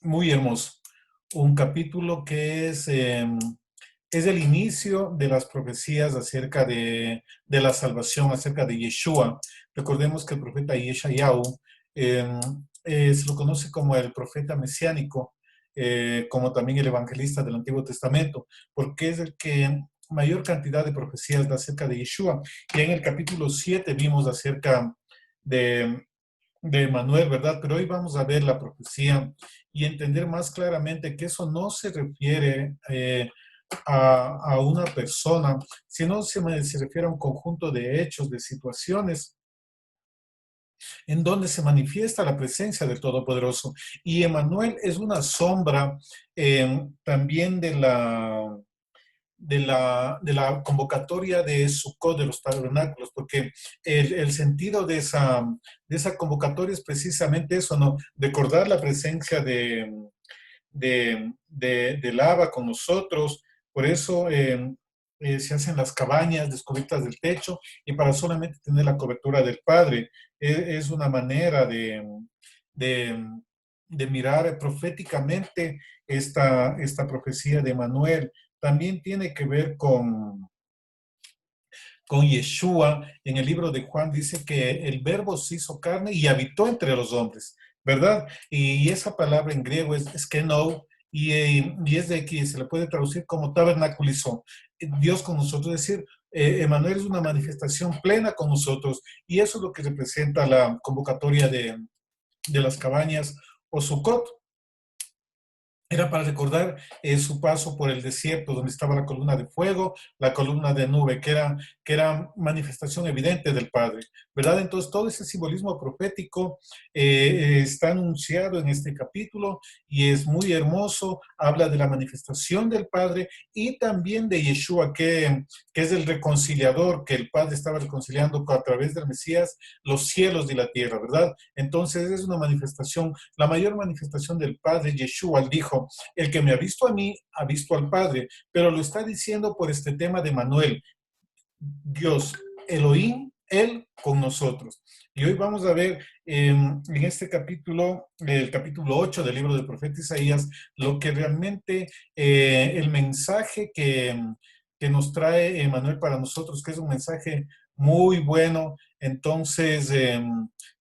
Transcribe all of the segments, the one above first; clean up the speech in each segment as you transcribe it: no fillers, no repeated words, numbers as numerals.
muy hermoso. Un capítulo que es el inicio de las profecías acerca de la salvación, acerca de Yeshua. Recordemos que el profeta Yeshayahu eh, se lo conoce como el profeta mesiánico, como también el evangelista del Antiguo Testamento, porque es el que mayor cantidad de profecías da acerca de Yeshua. Y en el capítulo 7 vimos acerca de, de Manuel, ¿verdad? Pero hoy vamos a ver la profecía y entender más claramente que eso no se refiere a una persona, sino se refiere a un conjunto de hechos, de situaciones en donde se manifiesta la presencia del Todopoderoso. Y Emanuel es una sombra también de la convocatoria de Sukkot, de los tabernáculos, porque el sentido de esa convocatoria es precisamente eso, ¿no? Recordar la presencia del Abba con nosotros. Por eso se hacen las cabañas descubiertas del techo y para solamente tener la cobertura del Padre. Es una manera de, de mirar proféticamente esta profecía de Manuel. También tiene que ver con Yeshua. En el libro de Juan dice que el verbo se hizo carne y habitó entre los hombres, ¿verdad? Y esa palabra en griego es keno, y es de que se le puede traducir como tabernaculizó. Dios con nosotros, es decir, Emanuel es una manifestación plena con nosotros, y eso es lo que representa la convocatoria de las cabañas o Sukkot. Era para recordar su paso por el desierto, donde estaba la columna de fuego, la columna de nube, que era manifestación evidente del Padre, ¿verdad? Entonces, todo ese simbolismo profético está anunciado en este capítulo y es muy hermoso. Habla de la manifestación del Padre y también de Yeshua, que es el reconciliador, que el Padre estaba reconciliando a través del Mesías los cielos y la tierra, ¿verdad? Entonces, es una manifestación, la mayor manifestación del Padre. Yeshua dijo, el que me ha visto a mí, ha visto al Padre, pero lo está diciendo por este tema de Manuel, Dios, Elohim, Él con nosotros. Y hoy vamos a ver en este capítulo, el capítulo 8 del libro del profeta Isaías, lo que realmente el mensaje que nos trae Manuel para nosotros, que es un mensaje muy bueno. Entonces,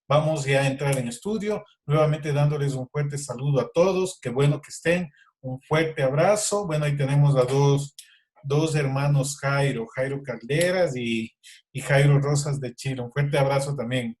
vamos ya a entrar en estudio, nuevamente dándoles un fuerte saludo a todos, qué bueno que estén, un fuerte abrazo. Bueno, ahí tenemos a dos hermanos Jairo Calderas y Jairo Rosas de Chile. Un fuerte abrazo también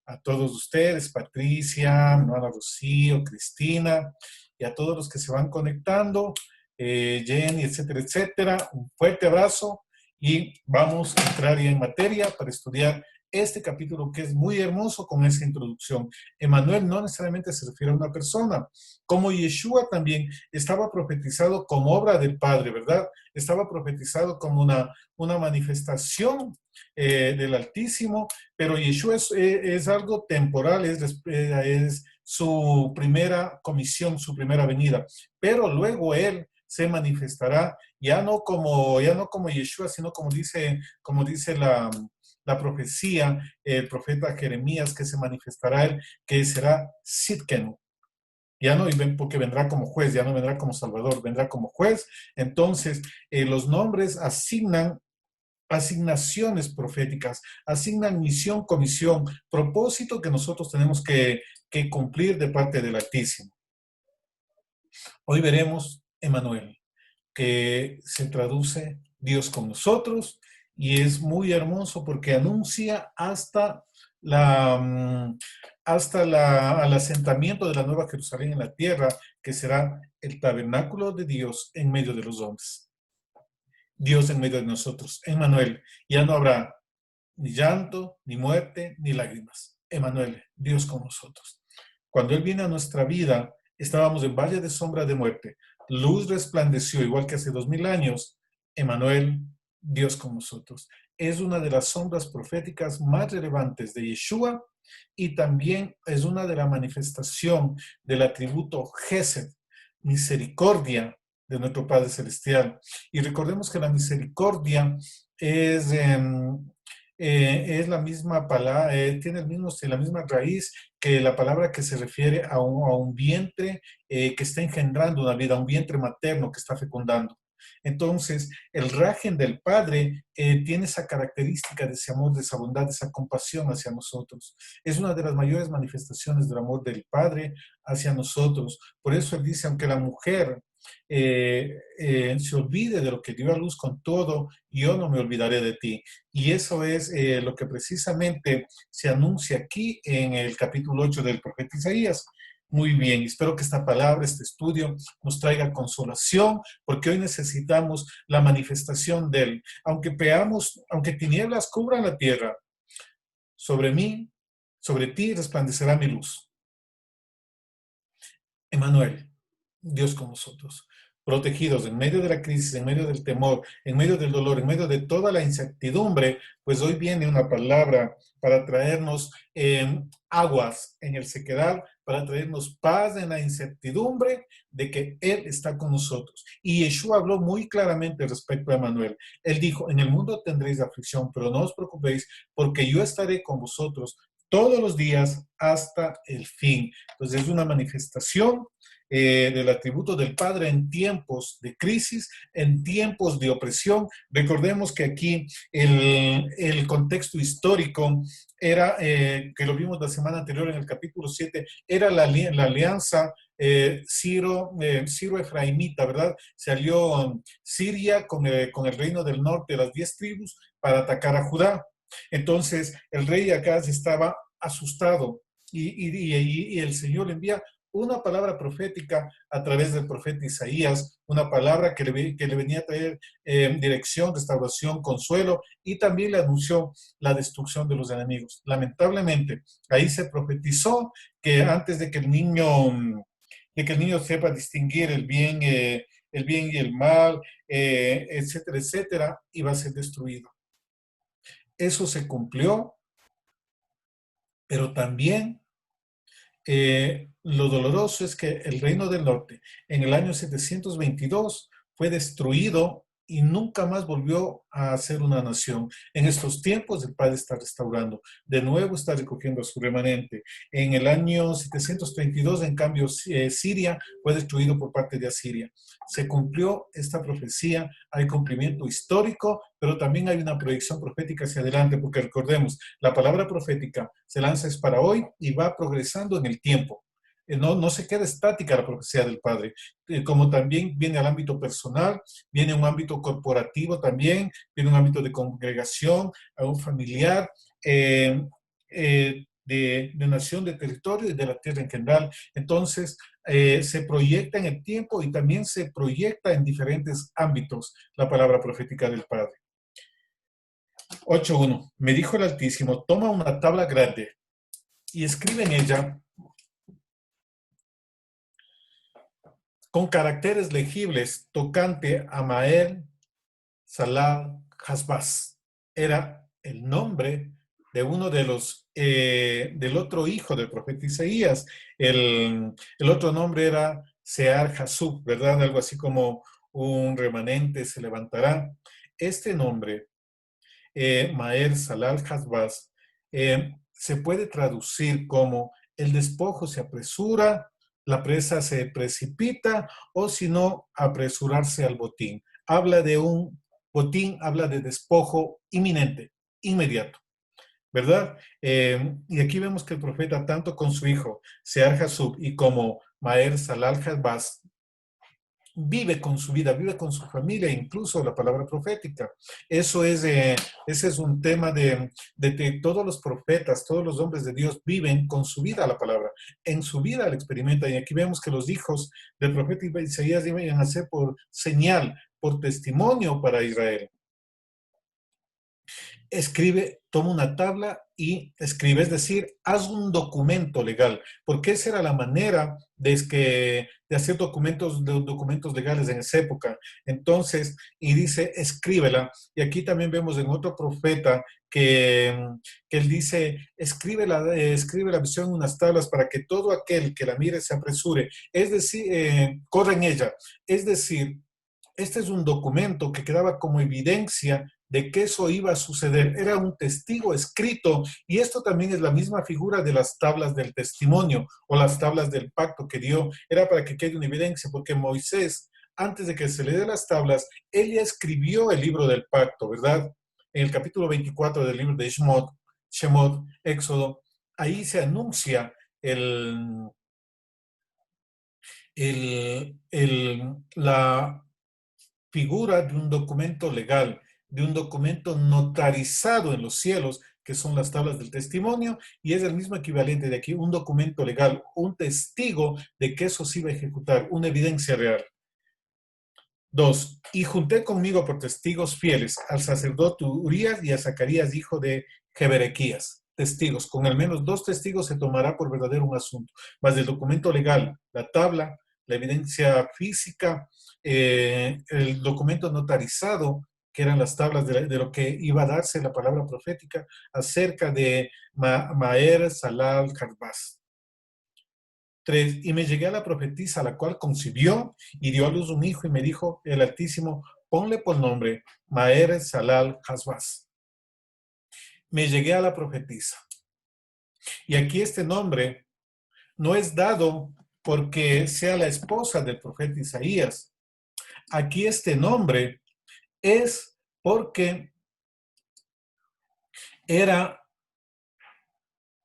a todos ustedes, Patricia, hermana Rocío, Cristina, y a todos los que se van conectando, Jenny, etcétera, etcétera. Un fuerte abrazo y vamos a entrar ya en materia para estudiar este capítulo que es muy hermoso con esa introducción. Emanuel no necesariamente se refiere a una persona, como Yeshua también estaba profetizado como obra del Padre, ¿verdad? Estaba profetizado como una manifestación del Altísimo, pero Yeshua es algo temporal, es su primera comisión, su primera venida, pero luego Él se manifestará ya no como Yeshua, sino como dice la profecía, el profeta Jeremías, que se manifestará Él, que será Sidkenu. Ya no, porque vendrá como juez, ya no vendrá como salvador, vendrá como juez. Entonces, los nombres asignan asignaciones proféticas, asignan misión, comisión, propósito que nosotros tenemos que cumplir de parte del Altísimo. Hoy veremos Emanuel, que se traduce Dios con nosotros, y es muy hermoso porque anuncia al asentamiento de la Nueva Jerusalén en la tierra, que será el tabernáculo de Dios en medio de los hombres. Dios en medio de nosotros. Emanuel, ya no habrá ni llanto, ni muerte, ni lágrimas. Emanuel, Dios con nosotros. Cuando Él viene a nuestra vida, estábamos en valle de sombra de muerte. Luz resplandeció, igual que hace 2000 años. Emanuel, Dios con nosotros. Es una de las sombras proféticas más relevantes de Yeshua, y también es una de la manifestación del atributo Gesed, misericordia de nuestro Padre Celestial. Y recordemos que la misericordia es es la misma palabra, tiene la misma raíz que la palabra que se refiere a un vientre que está engendrando una vida, a un vientre materno que está fecundando. Entonces, el rajen del Padre tiene esa característica de ese amor, de esa bondad, de esa compasión hacia nosotros. Es una de las mayores manifestaciones del amor del Padre hacia nosotros. Por eso él dice, aunque la mujer se olvide de lo que dio a luz con todo, yo no me olvidaré de ti. Y eso es lo que precisamente se anuncia aquí en el capítulo 8 del profeta Isaías. Muy bien, espero que esta palabra, este estudio, nos traiga consolación, porque hoy necesitamos la manifestación de Él. Aunque veamos, aunque tinieblas cubran la tierra, sobre mí, sobre ti resplandecerá mi luz. Emanuel, Dios con nosotros, protegidos en medio de la crisis, en medio del temor, en medio del dolor, en medio de toda la incertidumbre, pues hoy viene una palabra para traernos aguas en el sequedal, para traernos paz en la incertidumbre de que Él está con nosotros. Y Yeshua habló muy claramente respecto a Emanuel. Él dijo, en el mundo tendréis aflicción, pero no os preocupéis, porque yo estaré con vosotros todos los días hasta el fin. Entonces es una manifestación del atributo del Padre en tiempos de crisis, en tiempos de opresión. Recordemos que aquí el contexto histórico era, que lo vimos la semana anterior en el capítulo 7, era la alianza Ciro-Efraimita, ¿verdad? Se alió Siria con el reino del norte, las 10 tribus, para atacar a Judá. Entonces, el rey Acaz estaba asustado y el Señor le envía una palabra profética a través del profeta Isaías, una palabra que le venía a traer dirección, restauración, consuelo, y también le anunció la destrucción de los enemigos. Lamentablemente, ahí se profetizó que antes de que el niño sepa distinguir el bien y el mal, etcétera, etcétera, iba a ser destruido. Eso se cumplió, pero también lo doloroso es que el Reino del Norte en el año 722 fue destruido y nunca más volvió a ser una nación. En estos tiempos el Padre está restaurando, de nuevo está recogiendo a su remanente. En el año 732, en cambio, Siria fue destruido por parte de Asiria. Se cumplió esta profecía, hay cumplimiento histórico, pero también hay una proyección profética hacia adelante, porque recordemos, la palabra profética se lanza es para hoy y va progresando en el tiempo. No se queda estática la profecía del Padre, como también viene al ámbito personal, viene un ámbito corporativo también, viene un ámbito de congregación, a un familiar, de nación, de territorio y de la tierra en general. Entonces, se proyecta en el tiempo y también se proyecta en diferentes ámbitos la palabra profética del Padre. 8.1. Me dijo el Altísimo, toma una tabla grande y escribe en ella con caracteres legibles tocante a Maher Salal Hasbaz. Era el nombre de uno de del otro hijo del profeta Isaías. El otro nombre era Sear Hasub, ¿verdad? Algo así como un remanente se levantará. Este nombre, Maher Salal Hasbaz, se puede traducir como el despojo se apresura, la presa se precipita, o si no, apresurarse al botín. Habla de un botín, habla de despojo inminente, inmediato, ¿verdad? Y aquí vemos que el profeta, tanto con su hijo, Sear Hasub, y como Maher Salal Hasbaz, vive con su vida, vive con su familia, incluso la palabra profética. Ese es un tema de que todos los profetas, todos los hombres de Dios viven con su vida la palabra. En su vida la experimentan. Y aquí vemos que los hijos del profeta Isaías deben hacer por señal, por testimonio para Israel. Escribe, toma una tabla y escribe, es decir, haz un documento legal, porque esa era la manera de hacer documentos legales en esa época. Entonces, y dice, escríbela. Y aquí también vemos en otro profeta que él dice, escribe la visión en unas tablas para que todo aquel que la mire se apresure, es decir, corra en ella. Es decir, este es un documento que quedaba como evidencia de que eso iba a suceder. Era un testigo escrito, y esto también es la misma figura de las tablas del testimonio o las tablas del pacto que dio. Era para que quede una evidencia, porque Moisés, antes de que se le dé las tablas, él ya escribió el libro del pacto, ¿verdad? En el capítulo 24 del libro de Shemot, Éxodo, ahí se anuncia la figura de un documento legal, de un documento notarizado en los cielos, que son las tablas del testimonio, y es el mismo equivalente de aquí, un documento legal, un testigo de que eso se iba a ejecutar, una evidencia real. 2. Y junté conmigo por testigos fieles al sacerdote Urías y a Zacarías, hijo de Jeberequías. Testigos, con al menos 2 testigos se tomará por verdadero un asunto. Más del documento legal, la tabla, la evidencia física, el documento notarizado, que eran las tablas de lo que iba a darse la palabra profética acerca de Maer Salal Jarbaz. 3. Y me llegué a la profetisa, la cual concibió y dio a luz un hijo, y me dijo el Altísimo, ponle por nombre Maer Salal Jarbaz. Me llegué a la profetisa. Y aquí este nombre no es dado porque sea la esposa del profeta Isaías. Aquí este nombre es porque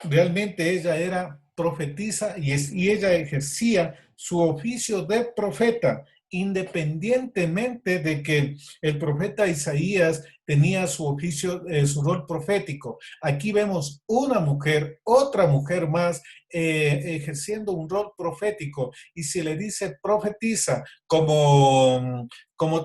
realmente ella era profetisa y ella ejercía su oficio de profeta, independientemente de que el profeta Isaías tenía su oficio, su rol profético. Aquí vemos una mujer, otra mujer más, ejerciendo un rol profético, y se le dice profetisa, como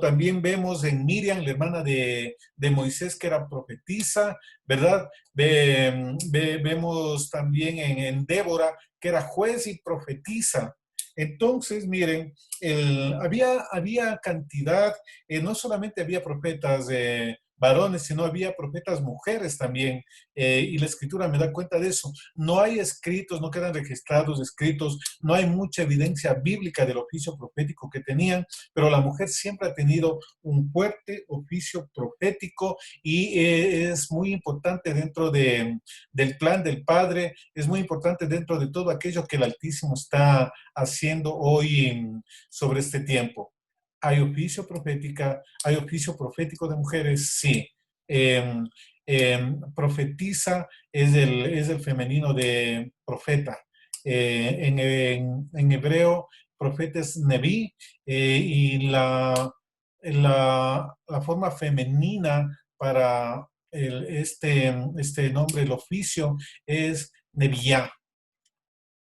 también vemos en Miriam, la hermana de Moisés, que era profetisa, ¿verdad? Vemos también en Débora, que era juez y profetisa. Entonces, miren, había cantidad, no solamente había profetas varones, sino había profetas mujeres también, y la escritura me da cuenta de eso. No hay escritos, no quedan registrados escritos, no hay mucha evidencia bíblica del oficio profético que tenían, pero la mujer siempre ha tenido un fuerte oficio profético, y es muy importante dentro del plan del Padre, es muy importante dentro de todo aquello que el Altísimo está haciendo hoy sobre este tiempo. ¿Hay hay oficio profético de mujeres? Sí. Profetiza es el femenino de profeta. En hebreo, profeta es Neví, y la forma femenina para este nombre, el oficio, es Neviá,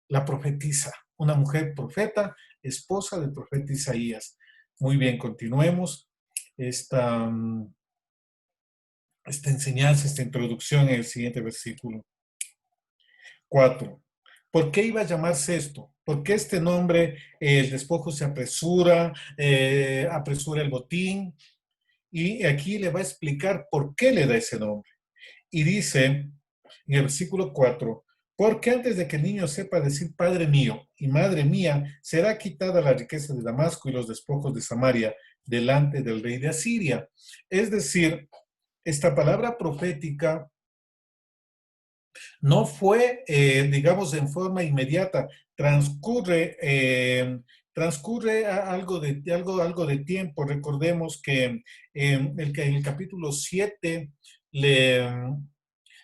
la profetisa, una mujer profeta, esposa del profeta Isaías. Muy bien, continuemos esta, esta enseñanza, esta introducción en el siguiente versículo. 4. ¿Por qué iba a llamarse esto? ¿Por qué este nombre, el despojo se apresura, apresura el botín? Y aquí le va a explicar por qué le da ese nombre. Y dice en el versículo 4, porque antes de que el niño sepa decir Padre mío y Madre mía, será quitada la riqueza de Damasco y los despojos de Samaria delante del rey de Asiria. Es decir, esta palabra profética no fue, digamos, en forma inmediata, transcurre algo de tiempo. Recordemos que en el capítulo 7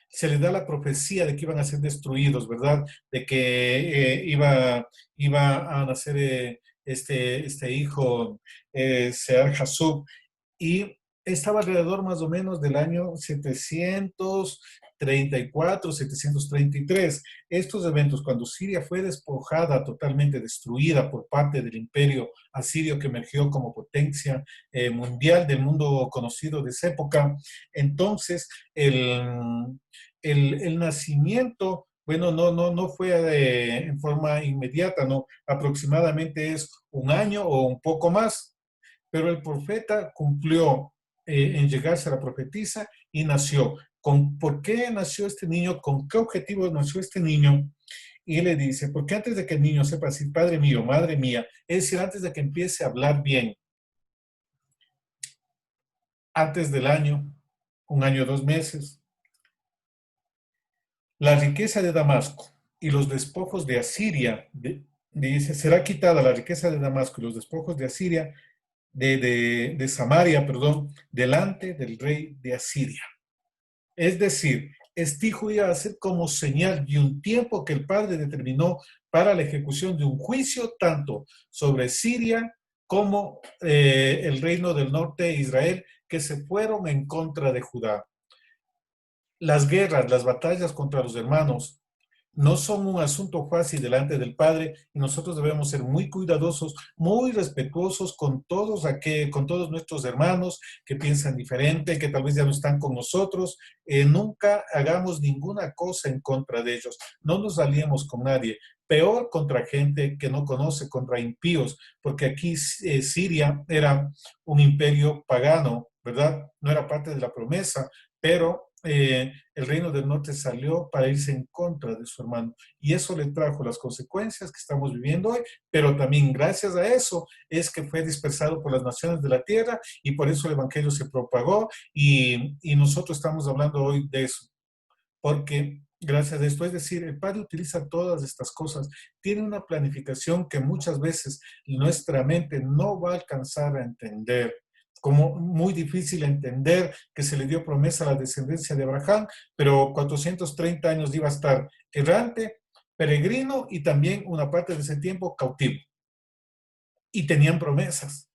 se le da la profecía de que iban a ser destruidos, ¿verdad? De que iba a nacer este hijo, Sear Jasub, y estaba alrededor más o menos del año 734, 733. Estos eventos, cuando Siria fue despojada, totalmente destruida por parte del imperio asirio, que emergió como potencia mundial del mundo conocido de esa época, entonces el nacimiento, bueno, no fue en forma inmediata, ¿no? Aproximadamente es un año o un poco más, pero el profeta cumplió en llegarse a la profetisa y nació. ¿Por qué nació este niño? ¿Con qué objetivo nació este niño? Y le dice, porque antes de que el niño sepa decir Padre mío, Madre mía, es decir, antes de que empiece a hablar bien, antes del año, un año, 2 meses. La riqueza de Damasco y los despojos de Asiria, dice, será quitada la riqueza de Damasco y los despojos de Asiria, de Samaria, perdón, delante del rey de Asiria. Es decir, este hijo iba a ser como señal de un tiempo que el Padre determinó para la ejecución de un juicio tanto sobre Siria como el reino del norte de Israel, que se fueron en contra de Judá. Las guerras, las batallas contra los hermanos no son un asunto fácil delante del Padre y nosotros debemos ser muy cuidadosos, muy respetuosos con todos nuestros hermanos que piensan diferente, que tal vez ya no están con nosotros. Nunca hagamos ninguna cosa en contra de ellos. No nos aliemos con nadie. Peor contra gente que no conoce, contra impíos, porque aquí Siria era un imperio pagano, ¿verdad? No era parte de la promesa, pero el reino del norte salió para irse en contra de su hermano. Y eso le trajo las consecuencias que estamos viviendo hoy, pero también gracias a eso es que fue dispersado por las naciones de la tierra y por eso el evangelio se propagó y nosotros estamos hablando hoy de eso. Porque gracias a esto, es decir, el Padre utiliza todas estas cosas, tiene una planificación que muchas veces nuestra mente no va a alcanzar a entender, como muy difícil entender que se le dio promesa a la descendencia de Abraham, pero 430 años iba a estar errante, peregrino y también una parte de ese tiempo cautivo. Y tenían promesas.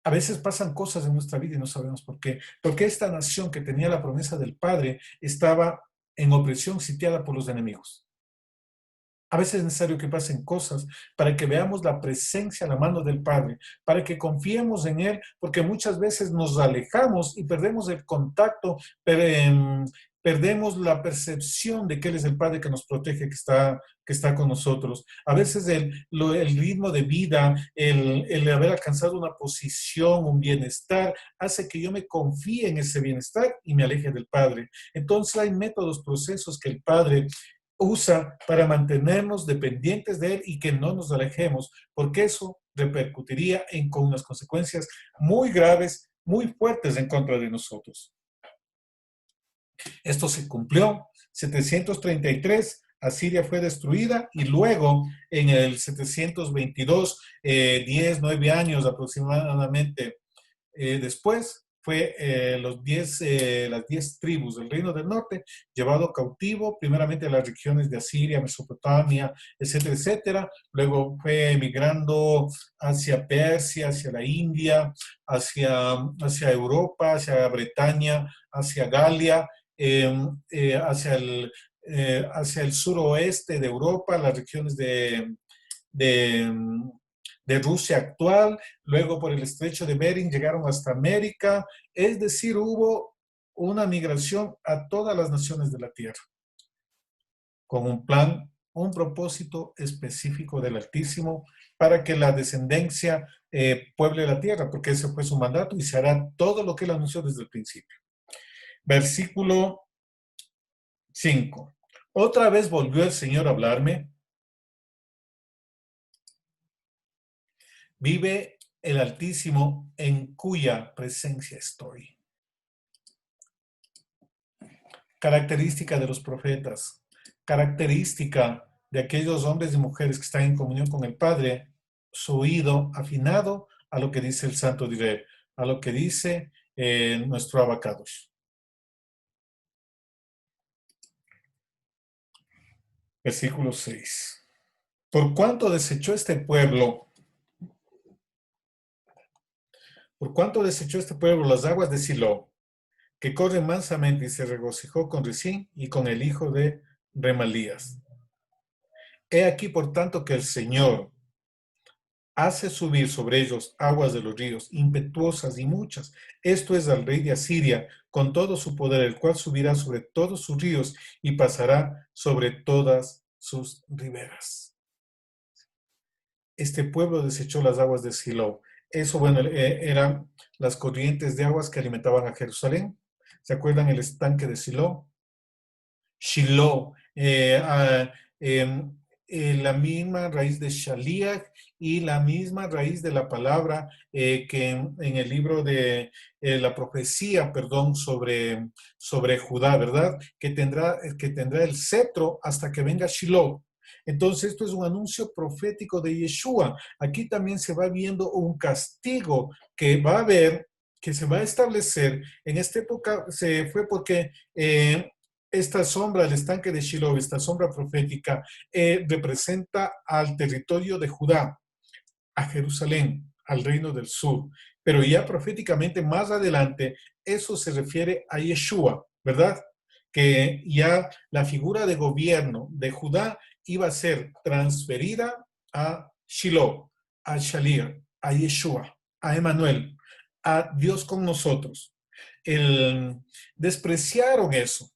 A veces pasan cosas en nuestra vida y no sabemos por qué. Porque esta nación que tenía la promesa del Padre estaba en opresión, sitiada por los enemigos. A veces es necesario que pasen cosas para que veamos la presencia, la mano del Padre, para que confiemos en Él, porque muchas veces nos alejamos y perdemos el contacto, perdemos la percepción de que Él es el Padre que nos protege, que está con nosotros. A veces el ritmo de vida, el haber alcanzado una posición, un bienestar, hace que yo me confíe en ese bienestar y me aleje del Padre. Entonces hay métodos, procesos que el Padre usa para mantenernos dependientes de Él y que no nos alejemos, porque eso repercutiría con unas consecuencias muy graves, muy fuertes en contra de nosotros. Esto se cumplió. 733, Asiria fue destruida y luego en el 722, 10, 9 años aproximadamente después, fue las 10 tribus del reino del norte llevado cautivo, primeramente a las regiones de Asiria, Mesopotamia, etcétera, etcétera. Luego fue emigrando hacia Persia, hacia la India, hacia Europa, hacia Bretaña, hacia Galia, hacia el suroeste de Europa, las regiones de, de Rusia actual, luego por el estrecho de Bering llegaron hasta América, es decir, hubo una migración a todas las naciones de la Tierra, con un plan, un propósito específico del Altísimo para que la descendencia pueble la tierra, porque ese fue su mandato y se hará todo lo que él anunció desde el principio. Versículo 5. Otra vez volvió el Señor a hablarme. Vive el Altísimo en cuya presencia estoy. Característica de los profetas, característica de aquellos hombres y mujeres que están en comunión con el Padre, su oído afinado a lo que dice el Santo de Israel, a lo que dice nuestro Abacados. Versículo 6. Por cuanto desechó este pueblo las aguas de Silo, que corren mansamente, y se regocijó con Resín y con el hijo de Remalías. He aquí, por tanto, que el Señor hace subir sobre ellos aguas de los ríos, impetuosas y muchas. Esto es al rey de Asiria, con todo su poder, el cual subirá sobre todos sus ríos y pasará sobre todas sus riberas. Este pueblo desechó las aguas de Silo. Eso, bueno, eran las corrientes de aguas que alimentaban a Jerusalén. ¿Se acuerdan el estanque de Silo? Shiloh. la misma raíz de Shaliach y la misma raíz de la palabra que en el libro de la profecía, perdón, sobre Judá, ¿verdad? Que tendrá el cetro hasta que venga Shiloh. Entonces, esto es un anuncio profético de Yeshua. Aquí también se va viendo un castigo que va a haber, que se va a establecer. En esta época se fue porque esta sombra, el estanque de Shiloh, esta sombra profética, representa al territorio de Judá, a Jerusalén, al reino del sur. Pero ya proféticamente más adelante, eso se refiere a Yeshua, ¿verdad? Que ya la figura de gobierno de Judá iba a ser transferida a Shiloh, a Shalir, a Yeshua, a Emanuel, a Dios con nosotros. El, despreciaron eso.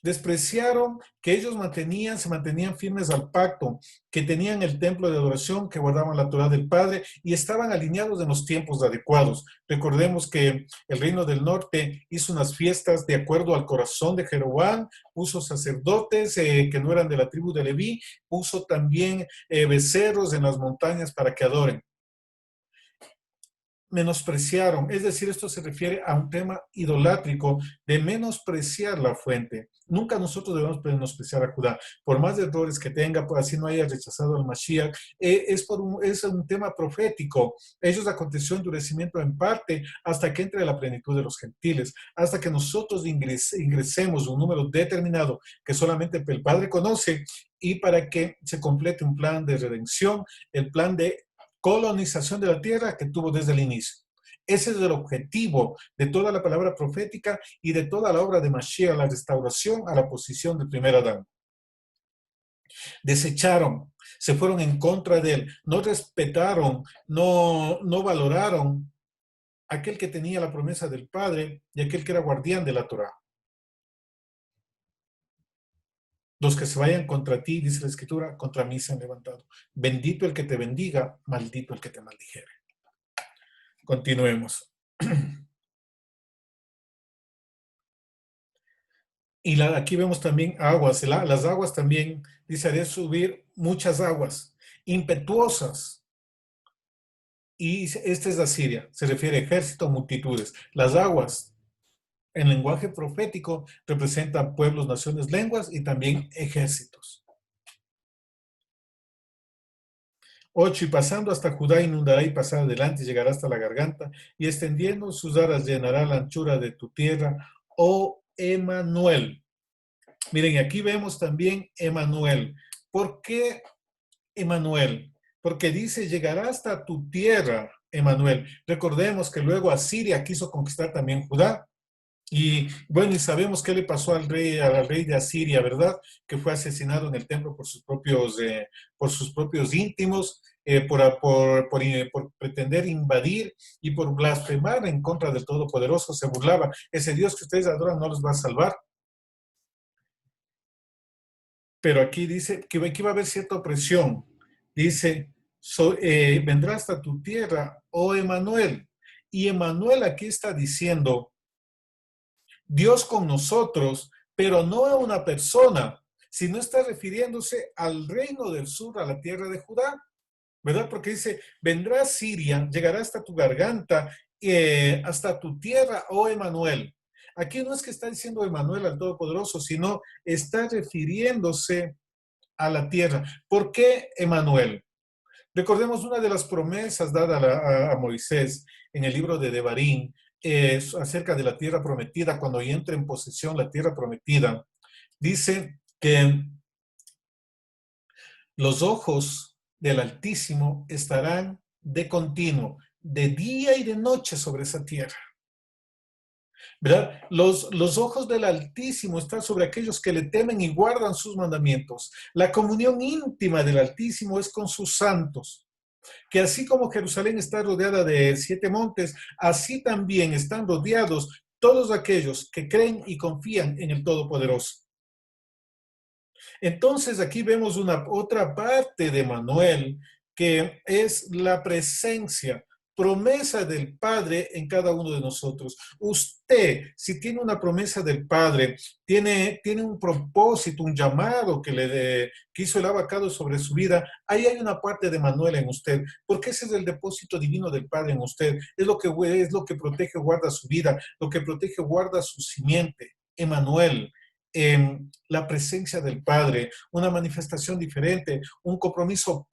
Despreciaron que ellos se mantenían firmes al pacto, que tenían el templo de adoración, que guardaban la Torah del Padre y estaban alineados en los tiempos adecuados. Recordemos que el Reino del Norte hizo unas fiestas de acuerdo al corazón de Jeroboam, puso sacerdotes que no eran de la tribu de Leví, puso también becerros en las montañas para que adoren. Menospreciaron, es decir, esto se refiere a un tema idolátrico de menospreciar la fuente. Nunca nosotros debemos menospreciar a Judá, por más errores que tenga, por así no haya rechazado al Mashiach, es un tema profético. Ellos aconteció endurecimiento en parte hasta que entre la plenitud de los gentiles, hasta que nosotros ingresemos un número determinado que solamente el Padre conoce y para que se complete un plan de redención, el plan de colonización de la tierra que tuvo desde el inicio. Ese es el objetivo de toda la palabra profética y de toda la obra de Mashiach, la restauración a la posición del primer Adán. Desecharon, se fueron en contra de él, no respetaron, no valoraron aquel que tenía la promesa del Padre y aquel que era guardián de la Torah. Los que se vayan contra ti, dice la Escritura, contra mí se han levantado. Bendito el que te bendiga, maldito el que te maldijere. Continuemos. Y aquí vemos también aguas. Las aguas también, dice, haré subir muchas aguas impetuosas. Y esta es Asiria, se refiere a ejército, multitudes. Las aguas, en lenguaje profético, representan pueblos, naciones, lenguas y también ejércitos. 8. Y pasando hasta Judá inundará y pasará adelante y llegará hasta la garganta y extendiendo sus aras llenará la anchura de tu tierra, oh Emanuel. Miren, aquí vemos también Emanuel. ¿Por qué Emanuel? Porque dice, llegará hasta tu tierra, Emanuel. Recordemos que luego Asiria quiso conquistar también Judá. Y bueno, y sabemos qué le pasó al rey de Asiria, ¿verdad? Que fue asesinado en el templo por sus propios íntimos, por pretender invadir y por blasfemar en contra del Todopoderoso. Se burlaba. Ese Dios que ustedes adoran no los va a salvar. Pero aquí dice que aquí va a haber cierta opresión. Dice, vendrá hasta tu tierra, oh Emanuel. Y Emanuel aquí está diciendo, Dios con nosotros, pero no a una persona, sino está refiriéndose al reino del sur, a la tierra de Judá, ¿verdad? Porque dice, vendrá Siria, llegará hasta tu garganta, hasta tu tierra, oh Emanuel. Aquí no es que está diciendo Emanuel al Todopoderoso, sino está refiriéndose a la tierra. ¿Por qué Emanuel? Recordemos una de las promesas dadas a Moisés en el libro de Devarim acerca de la tierra prometida, cuando entre en posesión la tierra prometida. Dice que los ojos del Altísimo estarán de continuo, de día y de noche sobre esa tierra. ¿Verdad? Los ojos del Altísimo están sobre aquellos que le temen y guardan sus mandamientos. La comunión íntima del Altísimo es con sus santos, que así como Jerusalén está rodeada de 7 montes, así también están rodeados todos aquellos que creen y confían en el Todopoderoso. Entonces aquí vemos otra parte de Manuel, que es la presencia. promesa del Padre en cada uno de nosotros. Usted, si tiene una promesa del Padre, tiene un propósito, un llamado que hizo el abacado sobre su vida, ahí hay una parte de Manuel en usted, porque ese es el depósito divino del Padre en usted. Es lo que protege, guarda su vida, lo que protege, guarda su simiente. Emanuel, la presencia del Padre, una manifestación diferente, un compromiso.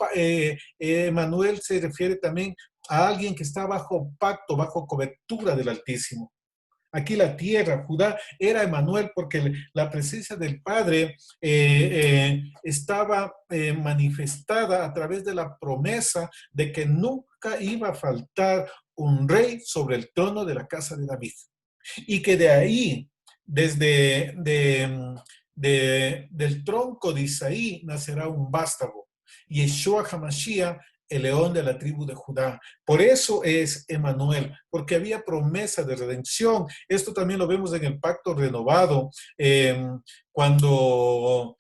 Emanuel se refiere también a alguien que está bajo pacto, bajo cobertura del Altísimo. Aquí la tierra, Judá, era Emanuel porque la presencia del Padre estaba manifestada a través de la promesa de que nunca iba a faltar un rey sobre el trono de la casa de David. Y que de ahí, del tronco de Isaí, nacerá un vástago. Yeshua HaMashiach, el león de la tribu de Judá. Por eso es Emanuel, porque había promesa de redención. Esto también lo vemos en el pacto renovado, cuando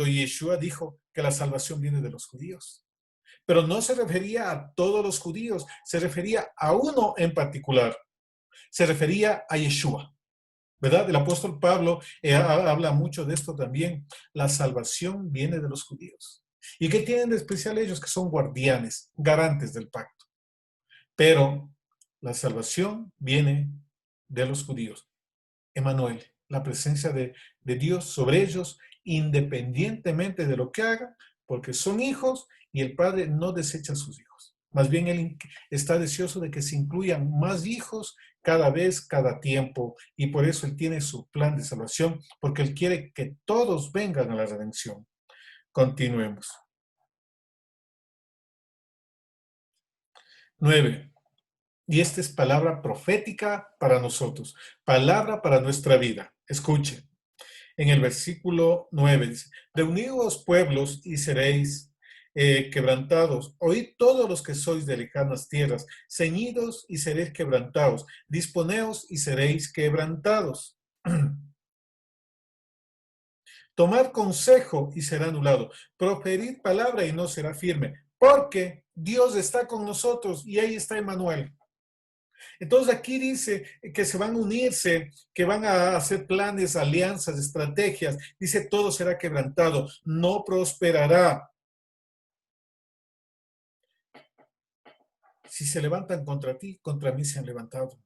Yeshua dijo que la salvación viene de los judíos. Pero no se refería a todos los judíos, se refería a uno en particular. Se refería a Yeshua. ¿Verdad? El apóstol Pablo habla mucho de esto también. La salvación viene de los judíos. ¿Y qué tienen de especial ellos? Que son guardianes, garantes del pacto. Pero la salvación viene de los judíos. Emanuel, la presencia de Dios sobre ellos, independientemente de lo que hagan, porque son hijos y el Padre no desecha a sus hijos. Más bien Él está deseoso de que se incluyan más hijos cada vez, cada tiempo, y por eso Él tiene su plan de salvación, porque Él quiere que todos vengan a la redención. Continuemos. 9. Y esta es palabra profética para nosotros, palabra para nuestra vida. Escuchen. En el versículo 9 dice, reunidos pueblos y seréis quebrantados, oíd todos los que sois de lejanas tierras, ceñidos y seréis quebrantados, disponeos y seréis quebrantados. Tomad consejo y será anulado, proferid palabra y no será firme, porque Dios está con nosotros y ahí está Emanuel. Entonces aquí dice que se van a unirse, que van a hacer planes, alianzas, estrategias. Dice, todo será quebrantado, no prosperará. Si se levantan contra ti, contra mí se han levantado.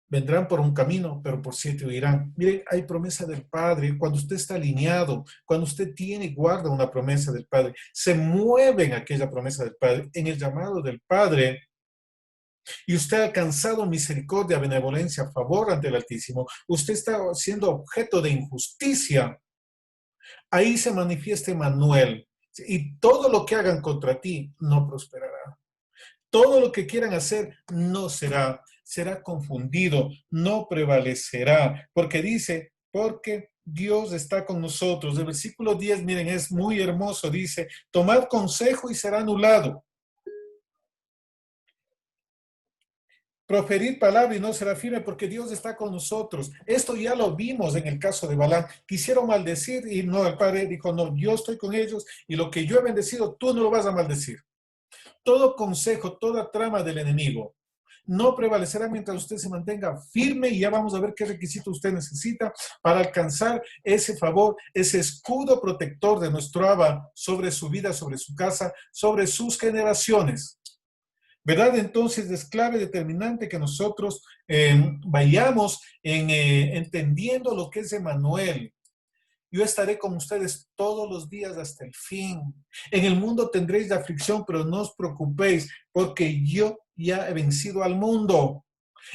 Vendrán por un camino, pero por 7 huirán. Mire, hay promesa del Padre. Cuando usted está alineado, cuando usted tiene y guarda una promesa del Padre, se mueve en aquella promesa del Padre, en el llamado del Padre, y usted ha alcanzado misericordia, benevolencia, favor ante el Altísimo, usted está siendo objeto de injusticia, ahí se manifiesta Emanuel, y todo lo que hagan contra ti no prosperará. Todo lo que quieran hacer no será confundido, no prevalecerá, porque dice, porque Dios está con nosotros. El versículo 10, miren, es muy hermoso, dice, tomad consejo y será anulado. Proferir palabra y no será firme porque Dios está con nosotros. Esto ya lo vimos en el caso de Balaam. Quisieron maldecir y no, el Padre dijo, no, yo estoy con ellos y lo que yo he bendecido, tú no lo vas a maldecir. Todo consejo, toda trama del enemigo no prevalecerá mientras usted se mantenga firme, y ya vamos a ver qué requisito usted necesita para alcanzar ese favor, ese escudo protector de nuestro Abba sobre su vida, sobre su casa, sobre sus generaciones. ¿Verdad? Entonces es clave determinante que nosotros vayamos entendiendo lo que es Emanuel. Yo estaré con ustedes todos los días hasta el fin. En el mundo tendréis la aflicción, pero no os preocupéis, porque yo ya he vencido al mundo.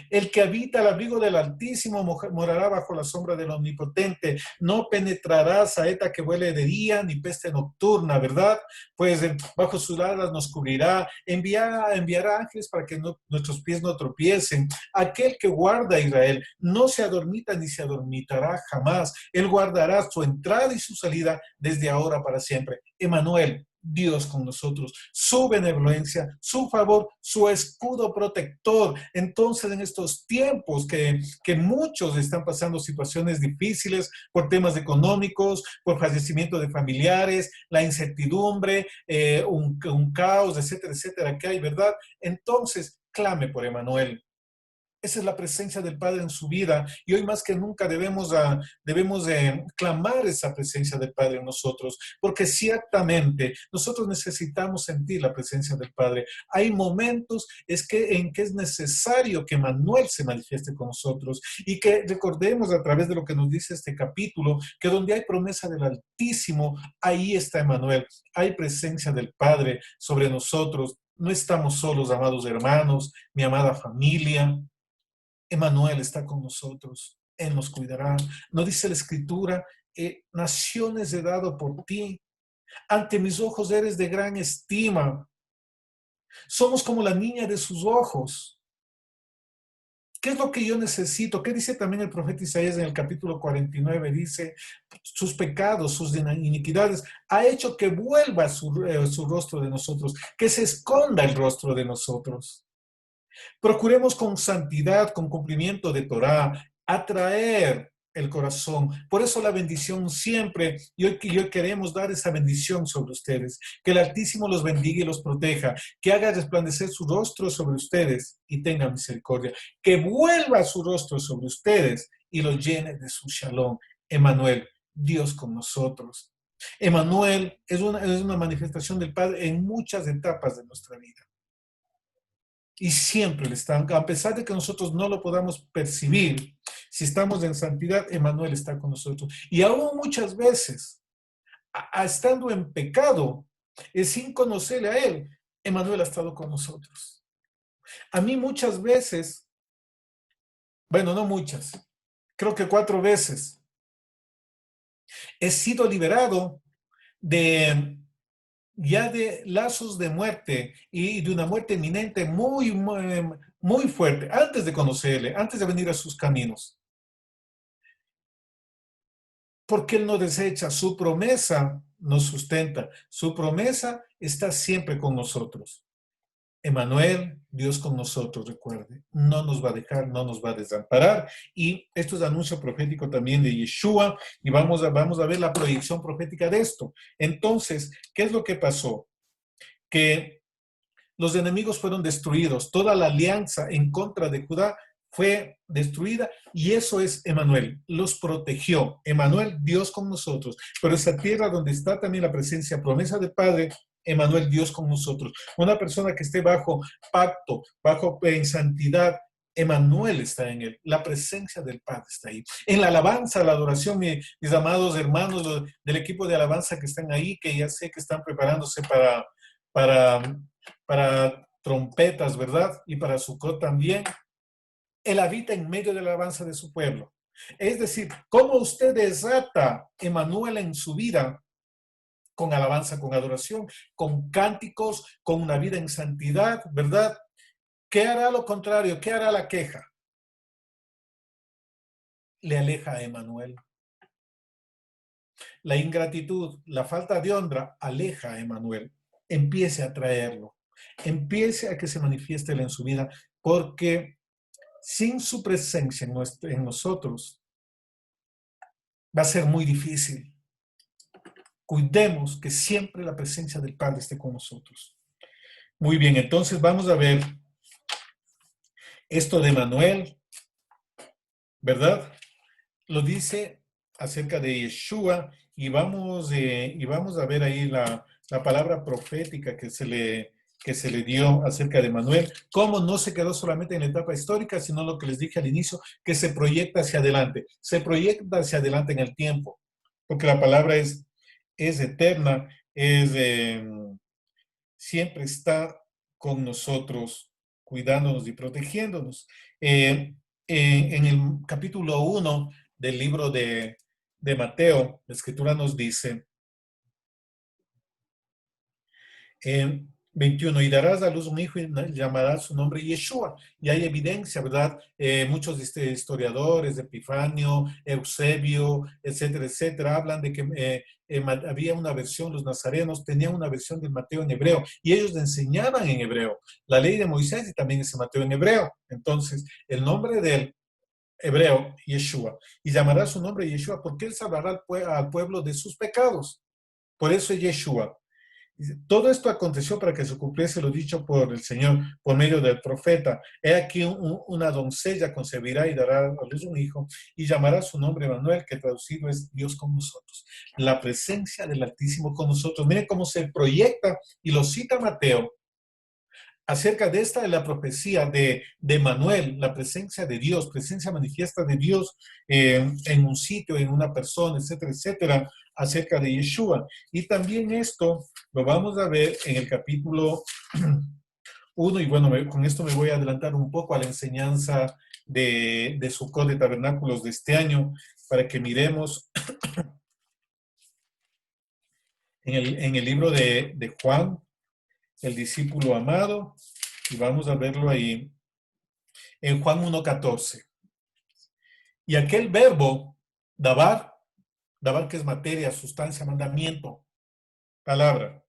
El que habita al abrigo del Altísimo morará bajo la sombra del Omnipotente. No penetrará saeta que vuele de día, ni peste nocturna, ¿verdad? Pues bajo sus alas nos cubrirá. Enviará ángeles para que nuestros pies no tropiecen. Aquel que guarda a Israel no se adormita ni se adormitará jamás. Él guardará su entrada y su salida desde ahora para siempre. Emanuel, Dios con nosotros, su benevolencia, su favor, su escudo protector. Entonces, en estos tiempos que muchos están pasando situaciones difíciles por temas económicos, por fallecimiento de familiares, la incertidumbre, un caos, etcétera, etcétera, que hay, ¿verdad? Entonces, clame por Emanuel. Esa es la presencia del Padre en su vida y hoy más que nunca debemos clamar esa presencia del Padre en nosotros, porque ciertamente nosotros necesitamos sentir la presencia del Padre. Hay momentos en que es necesario que Manuel se manifieste con nosotros y que recordemos a través de lo que nos dice este capítulo, que donde hay promesa del Altísimo, ahí está Emanuel, hay presencia del Padre sobre nosotros. No estamos solos, amados hermanos, mi amada familia. Emanuel está con nosotros, Él nos cuidará. ¿No dice la Escritura, naciones he dado por ti, ante mis ojos eres de gran estima, somos como la niña de sus ojos? ¿Qué es lo que yo necesito? ¿Qué dice también el profeta Isaías en el capítulo 49? Dice, sus pecados, sus iniquidades, ha hecho que vuelva su rostro de nosotros, que se esconda el rostro de nosotros. Procuremos con santidad, con cumplimiento de Torah, atraer el corazón. Por eso la bendición siempre, y hoy queremos dar esa bendición sobre ustedes. Que el Altísimo los bendiga y los proteja, que haga resplandecer su rostro sobre ustedes y tenga misericordia. Que vuelva su rostro sobre ustedes y los llene de su shalom. Emanuel, Dios con nosotros. Emanuel es una manifestación del Padre en muchas etapas de nuestra vida. Y siempre le están, a pesar de que nosotros no lo podamos percibir, si estamos en santidad, Emanuel está con nosotros. Y aún muchas veces, estando en pecado, sin conocerle a Él, Emanuel ha estado con nosotros. A mí muchas veces, bueno, no muchas, creo que 4 veces, he sido liberado de ya de lazos de muerte y de una muerte inminente muy fuerte, antes de conocerle, antes de venir a sus caminos. Porque Él no desecha, su promesa nos sustenta, su promesa está siempre con nosotros. Emanuel, Dios con nosotros, recuerde, no nos va a dejar, no nos va a desamparar. Y esto es anuncio profético también de Yeshua, y vamos a ver la proyección profética de esto. Entonces, ¿qué es lo que pasó? Que los enemigos fueron destruidos, toda la alianza en contra de Judá fue destruida y eso es Emanuel, los protegió. Emanuel, Dios con nosotros, pero esa tierra donde está también la presencia, promesa del Padre, Emanuel, Dios con nosotros. Una persona que esté bajo pacto, bajo en santidad, Emanuel está en él, la presencia del Padre está ahí. En la alabanza, la adoración, mis amados hermanos del equipo de alabanza que están ahí, que ya sé que están preparándose para, para trompetas, ¿verdad? Y para Sukkot también. Él habita en medio de la alabanza de su pueblo. Es decir, cómo usted desata Emanuel en su vida con alabanza, con adoración, con cánticos, con una vida en santidad, ¿verdad? ¿Qué hará lo contrario? ¿Qué hará la queja? Le aleja a Emanuel. La ingratitud, la falta de honra, aleja a Emanuel. Empiece a traerlo. Empiece a que se manifieste en su vida, porque sin su presencia en nosotros va a ser muy difícil. Cuidemos que siempre la presencia del Padre esté con nosotros. Muy bien, entonces vamos a ver esto de Emanuel, ¿verdad? Lo dice acerca de Yeshua y vamos a ver ahí la palabra profética que se le dio acerca de Emanuel, cómo no se quedó solamente en la etapa histórica, sino lo que les dije al inicio, que se proyecta hacia adelante en el tiempo, porque la palabra es eterna, siempre está con nosotros, cuidándonos y protegiéndonos. En el capítulo 1 del libro de Mateo, la escritura nos dice, 21, y darás a luz un hijo y llamarás su nombre Yeshua. Y hay evidencia, ¿verdad? Muchos historiadores, Epifanio, Eusebio, etcétera, etcétera, hablan de que había una versión, los nazarenos tenían una versión del Mateo en hebreo y ellos enseñaban en hebreo la ley de Moisés y también ese Mateo en hebreo. Entonces, el nombre del hebreo, Yeshua, y llamará su nombre Yeshua porque él salvará al pueblo de sus pecados. Por eso es Yeshua. Dice, todo esto aconteció para que se cumpliese lo dicho por el Señor por medio del profeta. He aquí una doncella concebirá y dará a luz un hijo y llamará su nombre Manuel, que traducido es Dios con nosotros. La presencia del Altísimo con nosotros. Miren cómo se proyecta y lo cita Mateo acerca de esta de la profecía de Manuel, la presencia de Dios, presencia manifiesta de Dios en un sitio, en una persona, etcétera, etcétera, acerca de Yeshua. Y también esto lo vamos a ver en el capítulo 1, y bueno, con esto me voy a adelantar un poco a la enseñanza de Sukkot de Tabernáculos de este año, para que miremos en el libro de Juan, el discípulo amado, y vamos a verlo ahí en Juan 1:14. Y aquel verbo, dabar, dabar que es materia, sustancia, mandamiento, palabra.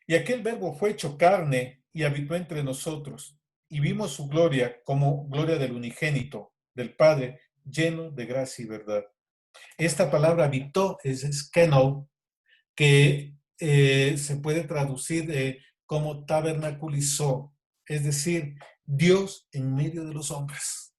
Y aquel verbo fue hecho carne y habitó entre nosotros. Y vimos su gloria como gloria del unigénito, del Padre, lleno de gracia y verdad. Esta palabra habitó es keno, que se puede traducir como tabernaculizó, es decir, Dios en medio de los hombres.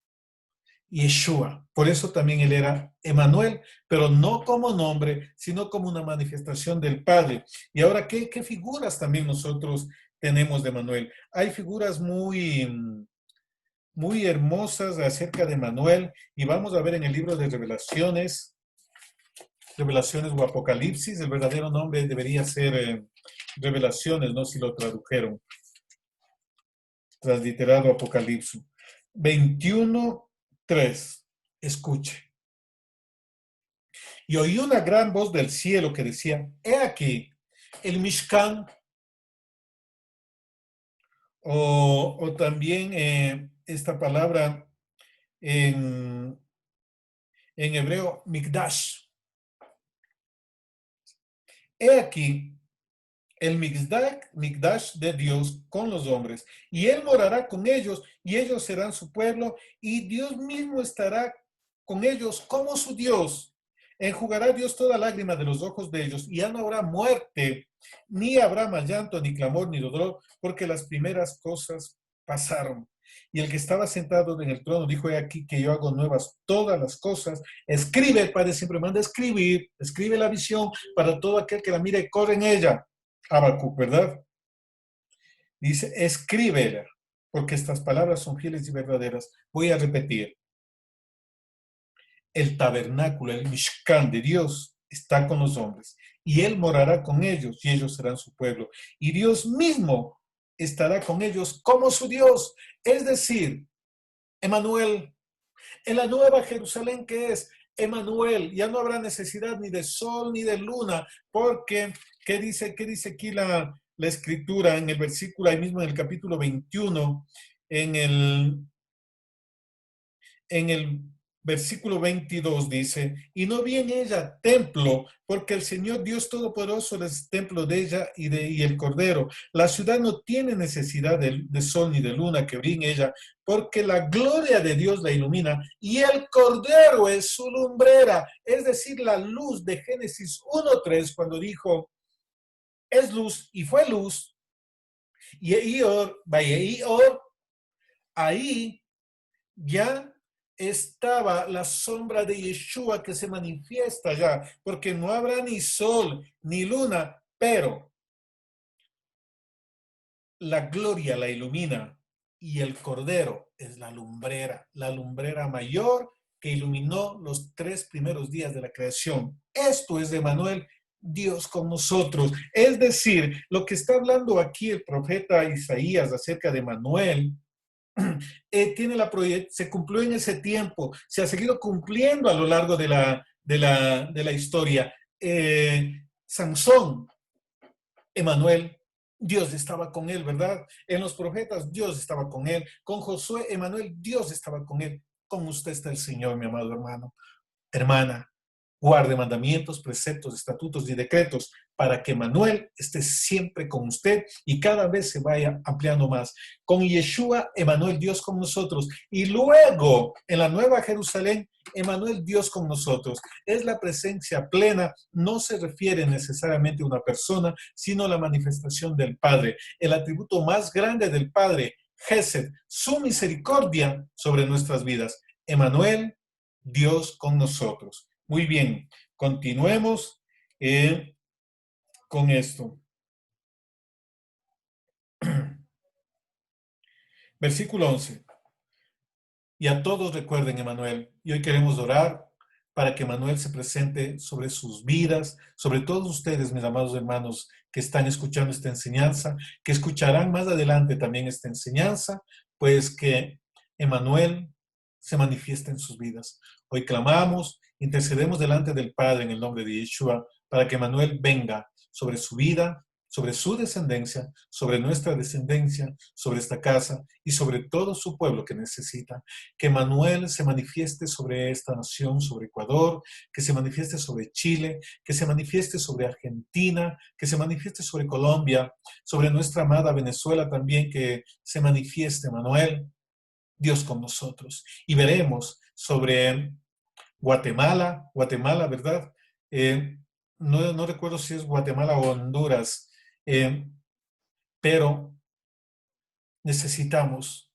Yeshua. Por eso también él era Emanuel, pero no como nombre, sino como una manifestación del Padre. Y ahora, ¿qué figuras también nosotros tenemos de Emanuel? Hay figuras muy hermosas acerca de Emanuel, y vamos a ver en el libro de Revelaciones, Revelaciones o Apocalipsis. El verdadero nombre debería ser Revelaciones, no si lo tradujeron, transliterado Apocalipsis. 21:3. Escuche. Y oí una gran voz del cielo que decía, he aquí, el Mishkan, o también esta palabra en, en hebreo, Mikdash. He aquí, el Mikdash de Dios con los hombres, y él morará con ellos, y ellos serán su pueblo, y Dios mismo estará con ellos como su Dios. Enjugará Dios toda lágrima de los ojos de ellos, y ya no habrá muerte, ni habrá más llanto, ni clamor, ni dolor, porque las primeras cosas pasaron. Y el que estaba sentado en el trono dijo, he aquí que yo hago nuevas todas las cosas. Escribe, el Padre siempre manda escribir, escribe la visión para todo aquel que la mire y corre en ella. Habacuc, ¿verdad? Dice, escríbela, porque estas palabras son fieles y verdaderas. Voy a repetir. El tabernáculo, el Mishkan de Dios está con los hombres, y Él morará con ellos, y ellos serán su pueblo. Y Dios mismo estará con ellos como su Dios. Es decir, Emanuel, en la nueva Jerusalén que es Emanuel, ya no habrá necesidad ni de sol ni de luna, porque, qué dice aquí la escritura en el versículo, ahí mismo en el capítulo 21, en el versículo 22 dice, y no vi en ella templo, porque el Señor Dios Todopoderoso es templo de ella y el Cordero. La ciudad no tiene necesidad de sol ni de luna que brille en ella, porque la gloria de Dios la ilumina y el Cordero es su lumbrera. Es decir, la luz de Génesis 1:3, cuando dijo, es luz y fue luz, y ahí ya estaba la sombra de Yeshua que se manifiesta ya, porque no habrá ni sol ni luna, pero la gloria la ilumina y el Cordero es la lumbrera mayor que iluminó los 3 primeros días de la creación. Esto es de Manuel, Dios con nosotros. Es decir, lo que está hablando aquí el profeta Isaías acerca de Manuel, se cumplió en ese tiempo, se ha seguido cumpliendo a lo largo de la historia. Sansón, Emanuel, Dios estaba con él, ¿verdad? En los profetas, Dios estaba con él. Con Josué, Emanuel, Dios estaba con él. Con usted está el Señor, mi amado hermano, hermana. guarde mandamientos, preceptos, estatutos y decretos para que Manuel esté siempre con usted y cada vez se vaya ampliando más. Con Yeshua, Emanuel, Dios con nosotros. Y luego, en la Nueva Jerusalén, Emanuel, Dios con nosotros. Es la presencia plena, no se refiere necesariamente a una persona, sino a la manifestación del Padre. El atributo más grande del Padre, Gesed, su misericordia sobre nuestras vidas. Emanuel, Dios con nosotros. Muy bien, continuemos con esto. Versículo 11. Y a todos recuerden, Emanuel, y hoy queremos orar para que Emanuel se presente sobre sus vidas, sobre todos ustedes, mis amados hermanos, que están escuchando esta enseñanza, que escucharán más adelante también esta enseñanza, pues que Emanuel se manifieste en sus vidas. Hoy clamamos, intercedemos delante del Padre en el nombre de Yeshua, para que Emanuel venga sobre su vida, sobre su descendencia, sobre nuestra descendencia, sobre esta casa y sobre todo su pueblo que necesita. Que Manuel se manifieste sobre esta nación, sobre Ecuador, que se manifieste sobre Chile, que se manifieste sobre Argentina, que se manifieste sobre Colombia, sobre nuestra amada Venezuela también, que se manifieste, Manuel, Dios con nosotros. Y veremos sobre Guatemala, ¿verdad? No recuerdo si es Guatemala o Honduras, pero necesitamos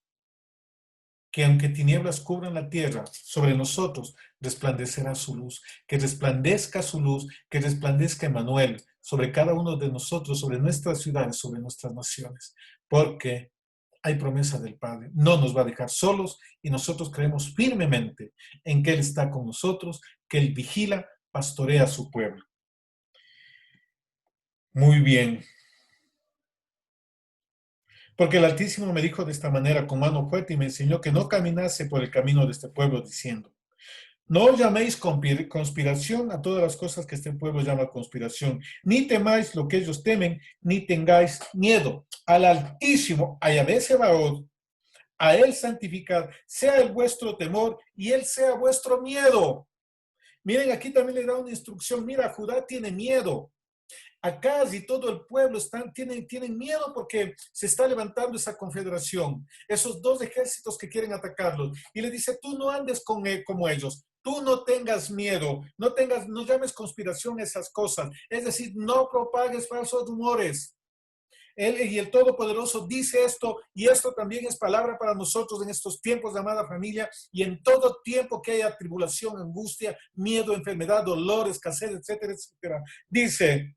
que aunque tinieblas cubran la tierra, sobre nosotros resplandecerá su luz, que resplandezca su luz, que resplandezca Emmanuel sobre cada uno de nosotros, sobre nuestras ciudades, sobre nuestras naciones, porque hay promesa del Padre, no nos va a dejar solos y nosotros creemos firmemente en que Él está con nosotros, que Él vigila, pastorea a su pueblo. Muy bien. Porque el Altísimo me dijo de esta manera con mano fuerte y me enseñó que no caminase por el camino de este pueblo diciendo, no llaméis conspiración a todas las cosas que este pueblo llama conspiración, ni temáis lo que ellos temen, ni tengáis miedo. Al Altísimo, a Yahvé Sebaot, a Él santificad, sea el vuestro temor y Él sea vuestro miedo. Miren, aquí también le da una instrucción. Mira, Judá tiene miedo. Acá y todo el pueblo tienen miedo porque se está levantando esa confederación, esos dos ejércitos que quieren atacarlos. Y le dice, tú no andes como ellos, tú no tengas miedo, no llames conspiración a esas cosas. Es decir, no propagues falsos rumores. Él y el Todopoderoso dice esto, y esto también es palabra para nosotros en estos tiempos de amada familia, y en todo tiempo que haya tribulación, angustia, miedo, enfermedad, dolor, escasez, etcétera, etcétera. Dice,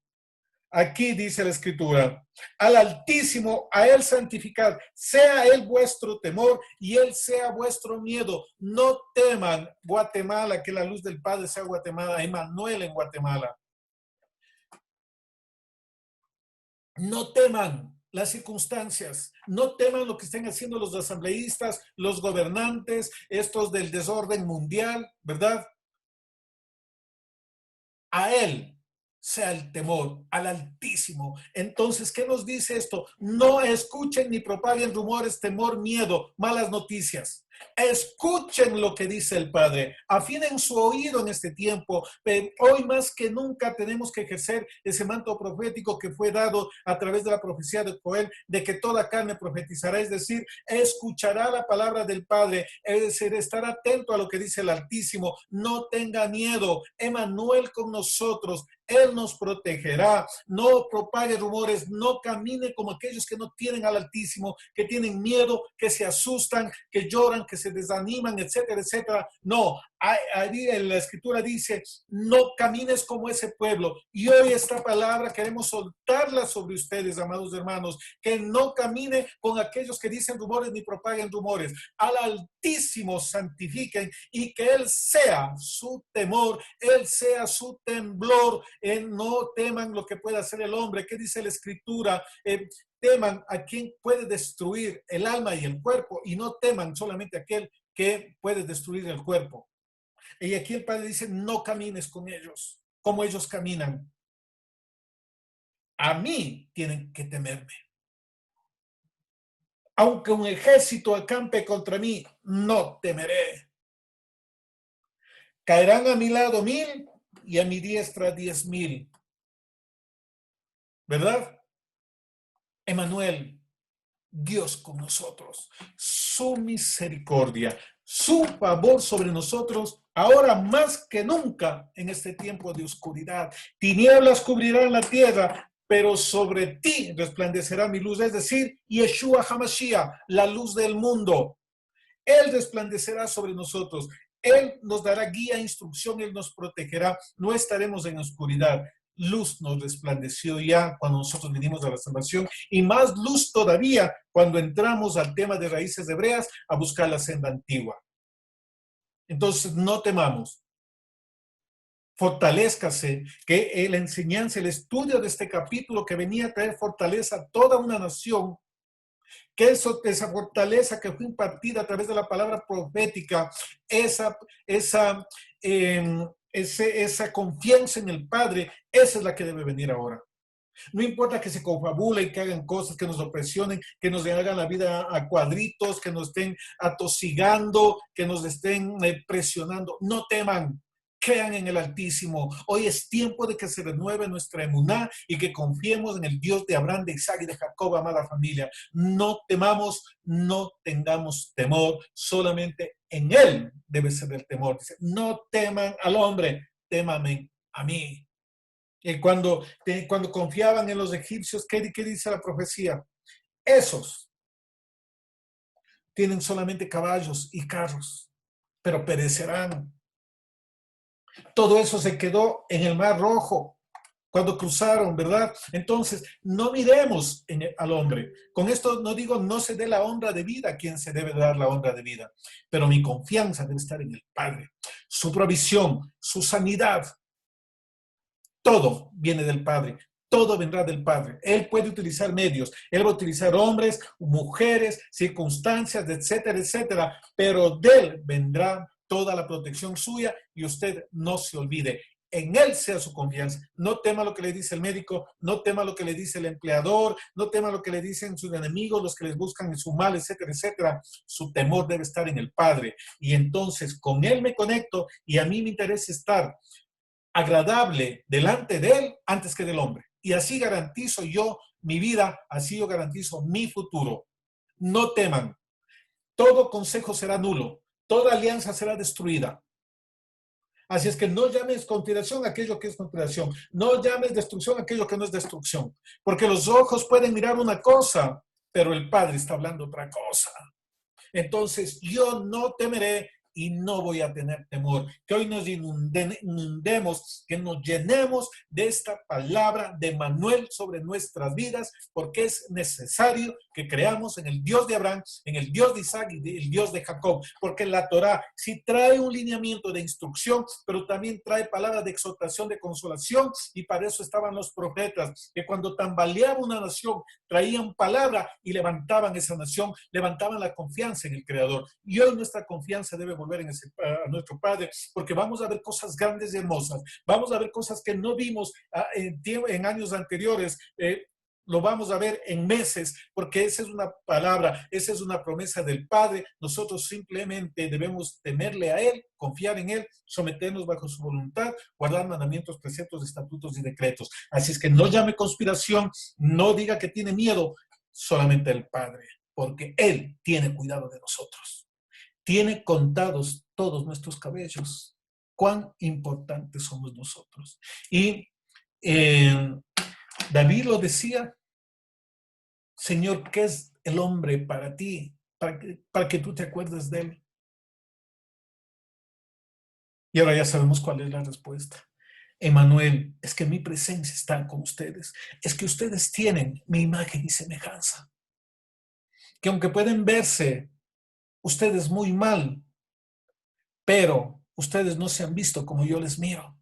aquí dice la Escritura, al Altísimo, a Él santificad, sea Él vuestro temor y Él sea vuestro miedo. No teman, Guatemala, que la luz del Padre sea Guatemala, Emmanuel en Guatemala. No teman las circunstancias, no teman lo que estén haciendo los asambleístas, los gobernantes, estos del desorden mundial, ¿verdad? A Él sea el temor, al Altísimo. Entonces, ¿qué nos dice esto? No escuchen ni propaguen rumores, temor, miedo, malas noticias. Escuchen lo que dice el Padre, afinen su oído en este tiempo. Hoy más que nunca tenemos que ejercer ese manto profético que fue dado a través de la profecía de Joel, de que toda carne profetizará, es decir, escuchará la palabra del Padre, es decir, estar atento a lo que dice el Altísimo, no tenga miedo, Emmanuel con nosotros, Él nos protegerá, no propague rumores, no camine como aquellos que no tienen al Altísimo, que tienen miedo, que se asustan, que lloran, que se desaniman, etcétera, etcétera. No, ahí la Escritura dice, no camines como ese pueblo. Y hoy esta palabra queremos soltarla sobre ustedes, amados hermanos, que no camine con aquellos que dicen rumores ni propaguen rumores. Al Altísimo santifiquen y que Él sea su temor, Él sea su temblor. No teman lo que pueda hacer el hombre. ¿Qué dice la Escritura? Teman a quien puede destruir el alma y el cuerpo y no teman solamente a aquel que puede destruir el cuerpo. Y aquí el Padre dice, no camines con ellos, como ellos caminan. A mí tienen que temerme. Aunque un ejército acampe contra mí, no temeré. Caerán a mi lado 1000 y a mi diestra 10,000. ¿Verdad? Emmanuel, Dios con nosotros, su misericordia, su favor sobre nosotros, ahora más que nunca en este tiempo de oscuridad. Tinieblas cubrirán la tierra, pero sobre ti resplandecerá mi luz, es decir, Yeshua HaMashiach, la luz del mundo. Él resplandecerá sobre nosotros. Él nos dará guía, instrucción, Él nos protegerá. No estaremos en oscuridad. Luz nos resplandeció ya cuando nosotros vinimos a la salvación y más luz todavía cuando entramos al tema de raíces hebreas a buscar la senda antigua. Entonces, no temamos. Fortalézcase, que la enseñanza, el estudio de este capítulo que venía a traer fortaleza a toda una nación, que esa fortaleza que fue impartida a través de la palabra profética, esa confianza en el Padre, esa es la que debe venir ahora. No importa que se confabulen, que hagan cosas, que nos opresionen, que nos hagan la vida a cuadritos, que nos estén atosigando, que nos estén presionando. No teman, crean en el Altísimo. Hoy es tiempo de que se renueve nuestra emuná y que confiemos en el Dios de Abraham, de Isaac y de Jacob, amada familia. No temamos, no tengamos temor, solamente en Él debe ser el temor. Dice, no teman al hombre, témame a mí. Cuando confiaban en los egipcios, ¿qué dice la profecía? Esos tienen solamente caballos y carros, pero perecerán. Todo eso se quedó en el Mar Rojo cuando cruzaron, ¿verdad? Entonces, no miremos al hombre. Con esto no digo no se dé la honra de vida a quien se debe dar la honra de vida, pero mi confianza debe estar en el Padre. Su provisión, su sanidad, todo viene del Padre, todo vendrá del Padre. Él puede utilizar medios, Él va a utilizar hombres, mujeres, circunstancias, etcétera, etcétera, pero de Él vendrá toda la protección suya y usted no se olvide. En Él sea su confianza. No tema lo que le dice el médico, no tema lo que le dice el empleador, no tema lo que le dicen sus enemigos, los que les buscan en su mal, etcétera, etcétera. Su temor debe estar en el Padre. Y entonces con Él me conecto y a mí me interesa estar agradable delante de Él antes que del hombre. Y así garantizo yo mi vida, así yo garantizo mi futuro. No teman. Todo consejo será nulo. Toda alianza será destruida. Así es que no llames conspiración aquello que es conspiración. No llames destrucción aquello que no es destrucción. Porque los ojos pueden mirar una cosa, pero el Padre está hablando otra cosa. Entonces yo no temeré y no voy a tener temor. Que hoy nos inundemos, que nos llenemos de esta palabra de Manuel sobre nuestras vidas, porque es necesario que creamos en el Dios de Abraham, en el Dios de Isaac y el Dios de Jacob, porque la Torá sí trae un lineamiento de instrucción, pero también trae palabras de exhortación, de consolación, y para eso estaban los profetas, que cuando tambaleaba una nación, traían palabra y levantaban esa nación, levantaban la confianza en el Creador. Y hoy nuestra confianza debe volver a nuestro Padre, porque vamos a ver cosas grandes y hermosas, vamos a ver cosas que no vimos en años anteriores, lo vamos a ver en meses, porque esa es una palabra, esa es una promesa del Padre. Nosotros simplemente debemos temerle a Él, confiar en Él, someternos bajo su voluntad, guardar mandamientos, preceptos, estatutos y decretos. Así es que no llame conspiración, no diga que tiene miedo, solamente el Padre, porque Él tiene cuidado de nosotros. Tiene contados todos nuestros cabellos. Cuán importantes somos nosotros. Y David lo decía, Señor, ¿qué es el hombre para ti? Para que tú te acuerdes de él. Y ahora ya sabemos cuál es la respuesta. Emmanuel, es que mi presencia está con ustedes. Es que ustedes tienen mi imagen y semejanza. Que aunque pueden verse ustedes muy mal, pero ustedes no se han visto como yo les miro.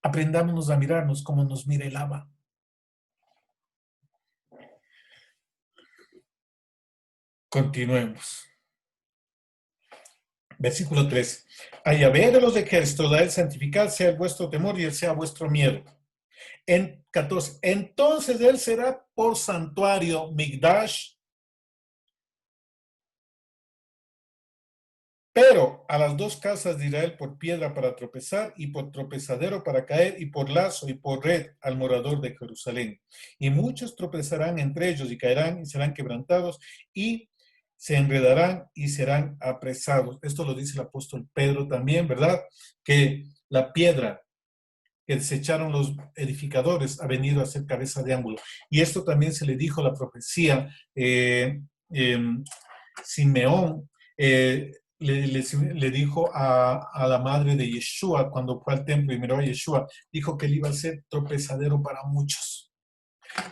Aprendámonos a mirarnos como nos mira el Abba. Continuemos. Versículo 3. A Yahvé de los ejércitos, a él santificar sea vuestro temor y él sea vuestro miedo. En 14. Entonces él será por santuario, Migdash, Pero a las dos casas de Israel por piedra para tropezar y por tropezadero para caer y por lazo y por red al morador de Jerusalén. Y muchos tropezarán entre ellos y caerán y serán quebrantados y se enredarán y serán apresados. Esto lo dice el apóstol Pedro también, ¿verdad? Que la piedra que desecharon los edificadores ha venido a ser cabeza de ángulo. Y esto también se le dijo la profecía, Simeón le dijo a la madre de Yeshua cuando fue al templo y miró a Yeshua, dijo que él iba a ser tropezadero para muchos.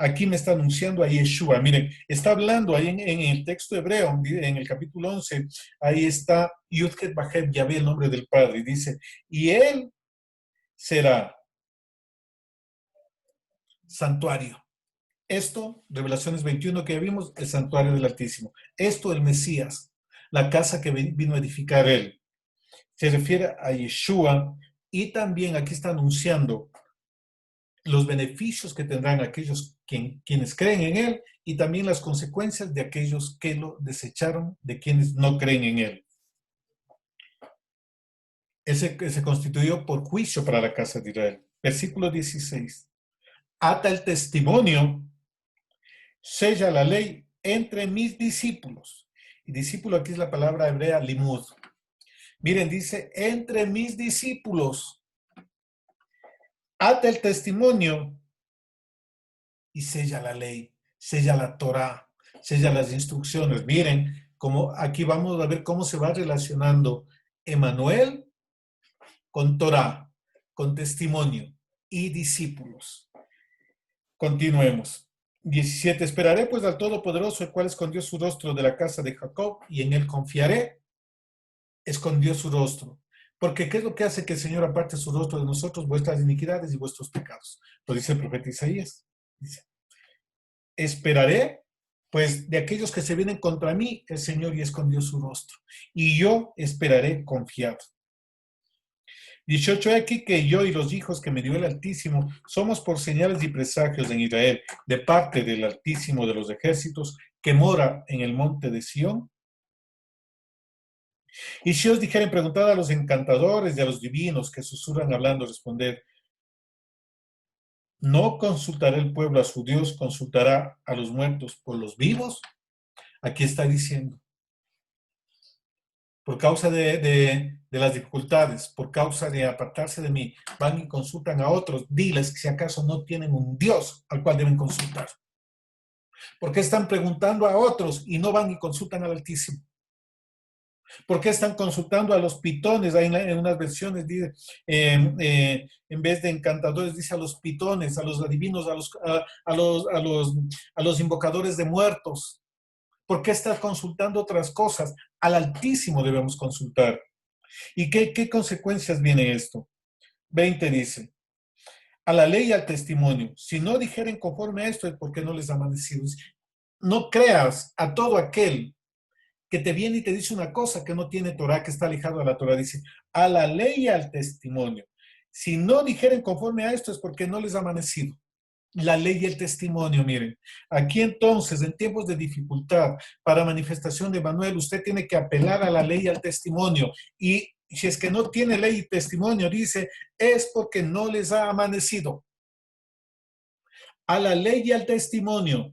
Aquí me está anunciando a Yeshua. Miren, está hablando ahí en el texto hebreo, en el capítulo 11, ahí está Yudhet Bahed Yahvé, el nombre del Padre, y dice, y él será santuario. Esto, Revelaciones 21 que vimos, el santuario del Altísimo. Esto, el Mesías, la casa que vino a edificar él. Se refiere a Yeshua y también aquí está anunciando los beneficios que tendrán aquellos quienes creen en él y también las consecuencias de aquellos que lo desecharon, de quienes no creen en él. Ese que se constituyó por juicio para la casa de Israel. Versículo 16. Ata el testimonio, sella la ley entre mis discípulos. Y discípulo aquí es la palabra hebrea limud. Miren, dice, entre mis discípulos. Ata el testimonio y sella la ley, sella la Torá, sella las instrucciones. Miren, como aquí vamos a ver cómo se va relacionando Emanuel con Torá, con testimonio y discípulos. Continuemos. 17. Esperaré pues al Todopoderoso, el cual escondió su rostro de la casa de Jacob, y en él confiaré. Escondió su rostro. Porque ¿qué es lo que hace que el Señor aparte su rostro de nosotros? Vuestras iniquidades y vuestros pecados. Lo dice el profeta Isaías. Dice, esperaré pues de aquellos que se vienen contra mí, el Señor y escondió su rostro. Y yo esperaré confiado. 18. Aquí que yo y los hijos que me dio el Altísimo somos por señales y presagios en Israel, de parte del Altísimo de los ejércitos, que mora en el monte de Sión. Y si os dijeren, preguntad a los encantadores y a los divinos que susurran hablando, responder, ¿no consultará el pueblo a su Dios, consultará a los muertos por los vivos? Aquí está diciendo, por causa de las dificultades, por causa de apartarse de mí, van y consultan a otros, diles que si acaso no tienen un Dios al cual deben consultar. ¿Por qué están preguntando a otros y no van y consultan al Altísimo? ¿Por qué están consultando a los pitones? Hay en unas versiones dice, en vez de encantadores, dice a los pitones, a los adivinos, a los invocadores de muertos. ¿Por qué estás consultando otras cosas? Al Altísimo debemos consultar. ¿Y qué consecuencias viene esto? 20 dice, a la ley y al testimonio. Si no dijeren conforme a esto, es porque no les ha amanecido. No creas a todo aquel que te viene y te dice una cosa que no tiene Torah, que está alejado de la Torah. Dice, a la ley y al testimonio. Si no dijeren conforme a esto, es porque no les ha amanecido. La ley y el testimonio, miren. Aquí entonces, en tiempos de dificultad, para manifestación de Manuel, usted tiene que apelar a la ley y al testimonio. Y si es que no tiene ley y testimonio, dice, es porque no les ha amanecido. A la ley y al testimonio,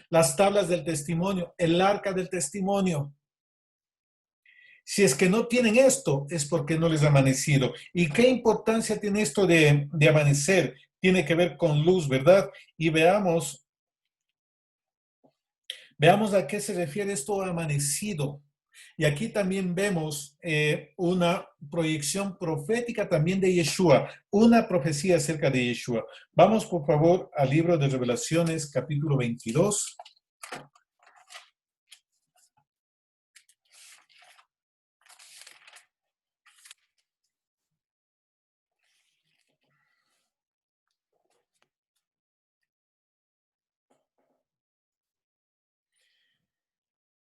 las tablas del testimonio, el arca del testimonio. Si es que no tienen esto, es porque no les ha amanecido. ¿Y qué importancia tiene esto de amanecer? Tiene que ver con luz, ¿verdad? Y veamos a qué se refiere esto amanecido. Y aquí también vemos una proyección profética también de Yeshua, una profecía acerca de Yeshua. Vamos, por favor, al libro de Revelaciones, capítulo 22.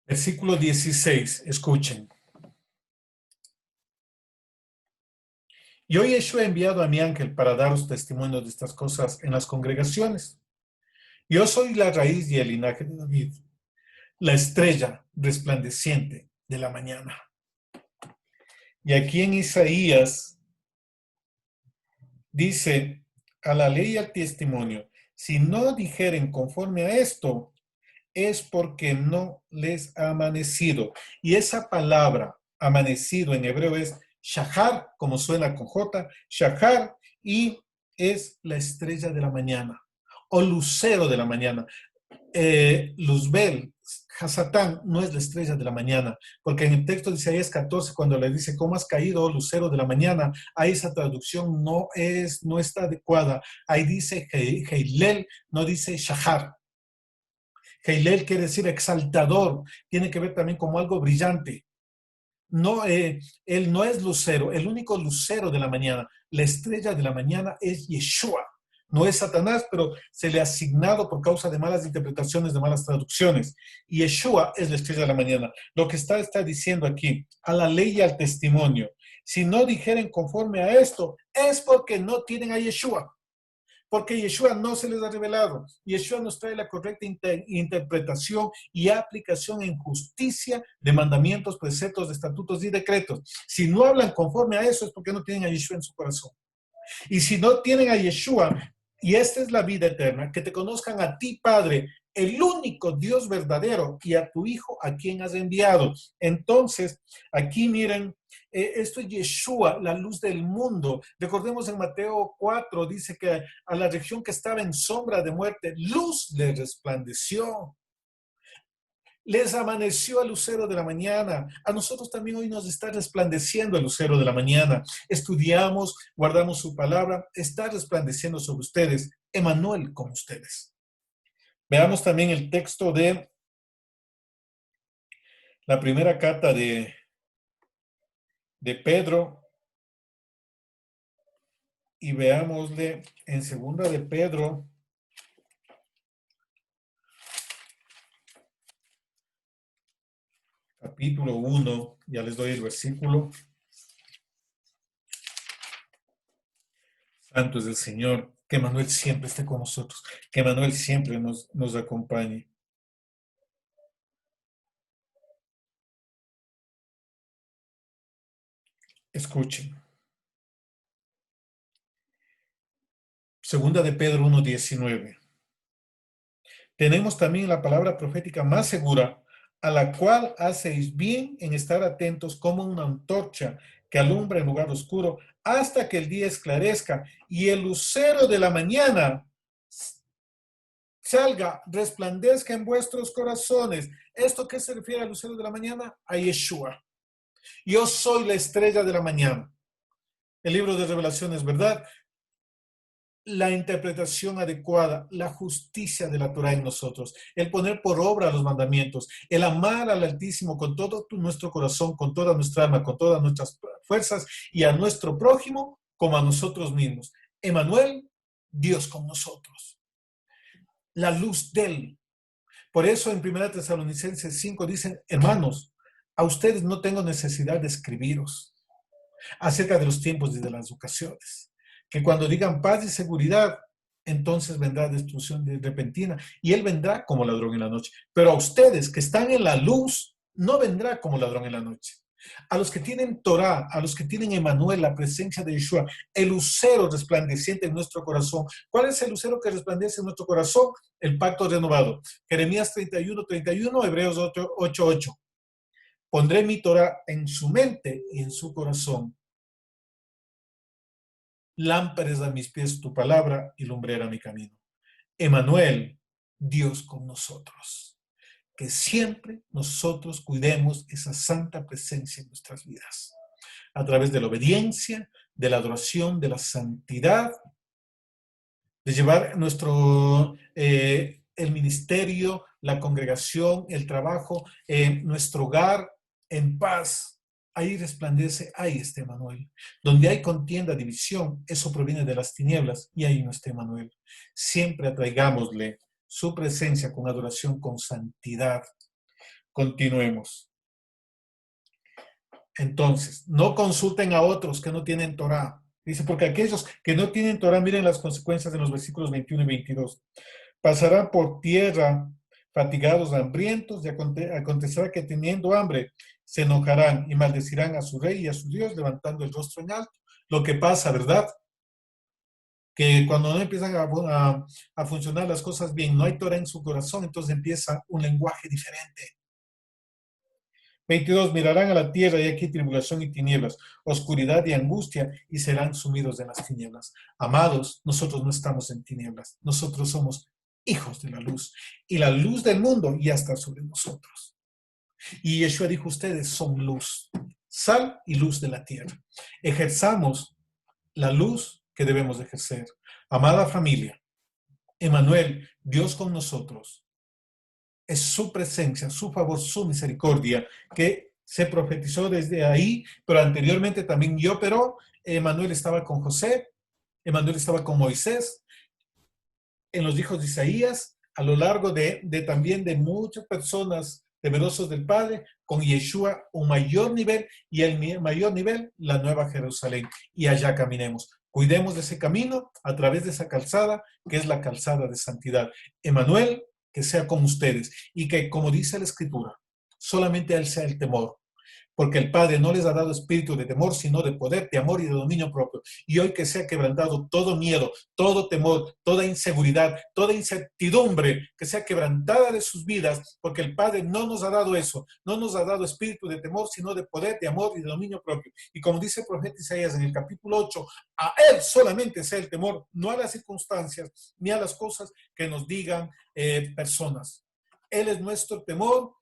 Versículo 16, escuchen. Yo, Yeshua, he enviado a mi ángel para daros testimonio de estas cosas en las congregaciones. Yo soy la raíz y el linaje de David, la estrella resplandeciente de la mañana. Y aquí en Isaías dice, a la ley y al testimonio, si no dijeren conforme a esto, es porque no les ha amanecido. Y esa palabra amanecido en hebreo es shahar, como suena con J, shahar, y es la estrella de la mañana o lucero de la mañana. Luzbel, Hasatán, no es la estrella de la mañana, porque en el texto de Isaías 14, cuando le dice, ¿cómo has caído, oh lucero de la mañana? Ahí esa traducción no está adecuada. Ahí dice Heilel, no dice Shahar. Heilel quiere decir exaltador, tiene que ver también como algo brillante. No, él no es lucero, el único lucero de la mañana, la estrella de la mañana es Yeshua. No es Satanás, pero se le ha asignado por causa de malas interpretaciones, de malas traducciones. Y Yeshua es la estrella de la mañana. Lo que está diciendo aquí, a la ley y al testimonio. Si no dijeren conforme a esto, es porque no tienen a Yeshua. Porque Yeshua no se les ha revelado. Yeshua nos trae la correcta interpretación y aplicación en justicia de mandamientos, preceptos, de estatutos y decretos. Si no hablan conforme a eso es porque no tienen a Yeshua en su corazón. Y si no tienen a Yeshua, y esta es la vida eterna, que te conozcan a ti, Padre, el único Dios verdadero, y a tu Hijo a quien has enviado. Entonces, aquí miren, esto es Yeshua, la luz del mundo. Recordemos en Mateo 4, dice que a la región que estaba en sombra de muerte, luz le resplandeció. Les amaneció el lucero de la mañana. A nosotros también hoy nos está resplandeciendo el lucero de la mañana. Estudiamos, guardamos su palabra, está resplandeciendo sobre ustedes. Emanuel con ustedes. Veamos también el texto de la primera carta de Pedro y veámosle en segunda de Pedro, capítulo 1, ya les doy el versículo. Santo es el Señor, que Manuel siempre esté con nosotros, que Manuel siempre nos acompañe. Escuchen. Segunda de Pedro 1:19. Tenemos también la palabra profética más segura, a la cual hacéis bien en estar atentos como una antorcha que alumbra en lugar oscuro hasta que el día esclarezca y el lucero de la mañana salga, resplandezca en vuestros corazones. ¿Esto qué se refiere al lucero de la mañana? A Yeshua. Yo soy la estrella de la mañana. El libro de Revelaciones, ¿verdad? La interpretación adecuada, la justicia de la Torah en nosotros, el poner por obra los mandamientos, el amar al Altísimo con todo nuestro corazón, con toda nuestra alma, con todas nuestras fuerzas y a nuestro prójimo como a nosotros mismos. Emanuel, Dios con nosotros. La luz de él. Por eso en 1 Tesalonicenses 5 dicen, hermanos, a ustedes no tengo necesidad de escribiros acerca de los tiempos y de las ocasiones. Que cuando digan paz y seguridad, entonces vendrá destrucción repentina y él vendrá como ladrón en la noche. Pero a ustedes que están en la luz, no vendrá como ladrón en la noche. A los que tienen Torah, a los que tienen Emanuel, la presencia de Yeshua, el lucero resplandeciente en nuestro corazón. ¿Cuál es el lucero que resplandece en nuestro corazón? El pacto renovado. Jeremías 31:31, Hebreos 8:8. Pondré mi Torah en su mente y en su corazón. Lámparas a mis pies tu palabra y lumbrera mi camino. Emanuel, Dios con nosotros. Que siempre nosotros cuidemos esa santa presencia en nuestras vidas. A través de la obediencia, de la adoración, de la santidad, de llevar el ministerio, la congregación, el trabajo, nuestro hogar en paz. Ahí resplandece, ahí está Emanuel. Donde hay contienda, división, eso proviene de las tinieblas y ahí no está Emanuel. Siempre atraigámosle su presencia con adoración, con santidad. Continuemos. Entonces, no consulten a otros que no tienen Torah. Dice, porque aquellos que no tienen Torah, miren las consecuencias de los versículos 21 y 22. Pasarán por tierra fatigados, hambrientos, y acontecerá que teniendo hambre se enojarán y maldecirán a su rey y a su Dios, levantando el rostro en alto. Lo que pasa, ¿verdad? Que cuando no empiezan a funcionar las cosas bien, no hay Torah en su corazón, entonces empieza un lenguaje diferente. 22, mirarán a la tierra y aquí tribulación y tinieblas, oscuridad y angustia, y serán sumidos en las tinieblas. Amados, nosotros no estamos en tinieblas, nosotros somos hijos de la luz, y la luz del mundo ya está sobre nosotros. Y Yeshua dijo, ustedes son luz, sal y luz de la tierra. Ejerzamos la luz que debemos ejercer. Amada familia, Emmanuel, Dios con nosotros, es su presencia, su favor, su misericordia, que se profetizó desde ahí, pero anteriormente también yo, pero Emmanuel estaba con José, Emmanuel estaba con Moisés, en los hijos de Isaías, a lo largo también de muchas personas temerosos del Padre, con Yeshua un mayor nivel, y el mayor nivel, la Nueva Jerusalén, y allá caminemos. Cuidemos de ese camino a través de esa calzada, que es la calzada de santidad. Emmanuel, que sea con ustedes, y que, como dice la Escritura, solamente a Él sea el temor, porque el Padre no les ha dado espíritu de temor, sino de poder, de amor y de dominio propio. Y hoy que sea quebrantado todo miedo, todo temor, toda inseguridad, toda incertidumbre, que sea quebrantada de sus vidas, porque el Padre no nos ha dado eso, no nos ha dado espíritu de temor, sino de poder, de amor y de dominio propio. Y como dice el profeta Isaías en el capítulo 8, a Él solamente sea el temor, no a las circunstancias, ni a las cosas que nos digan personas. Él es nuestro temor,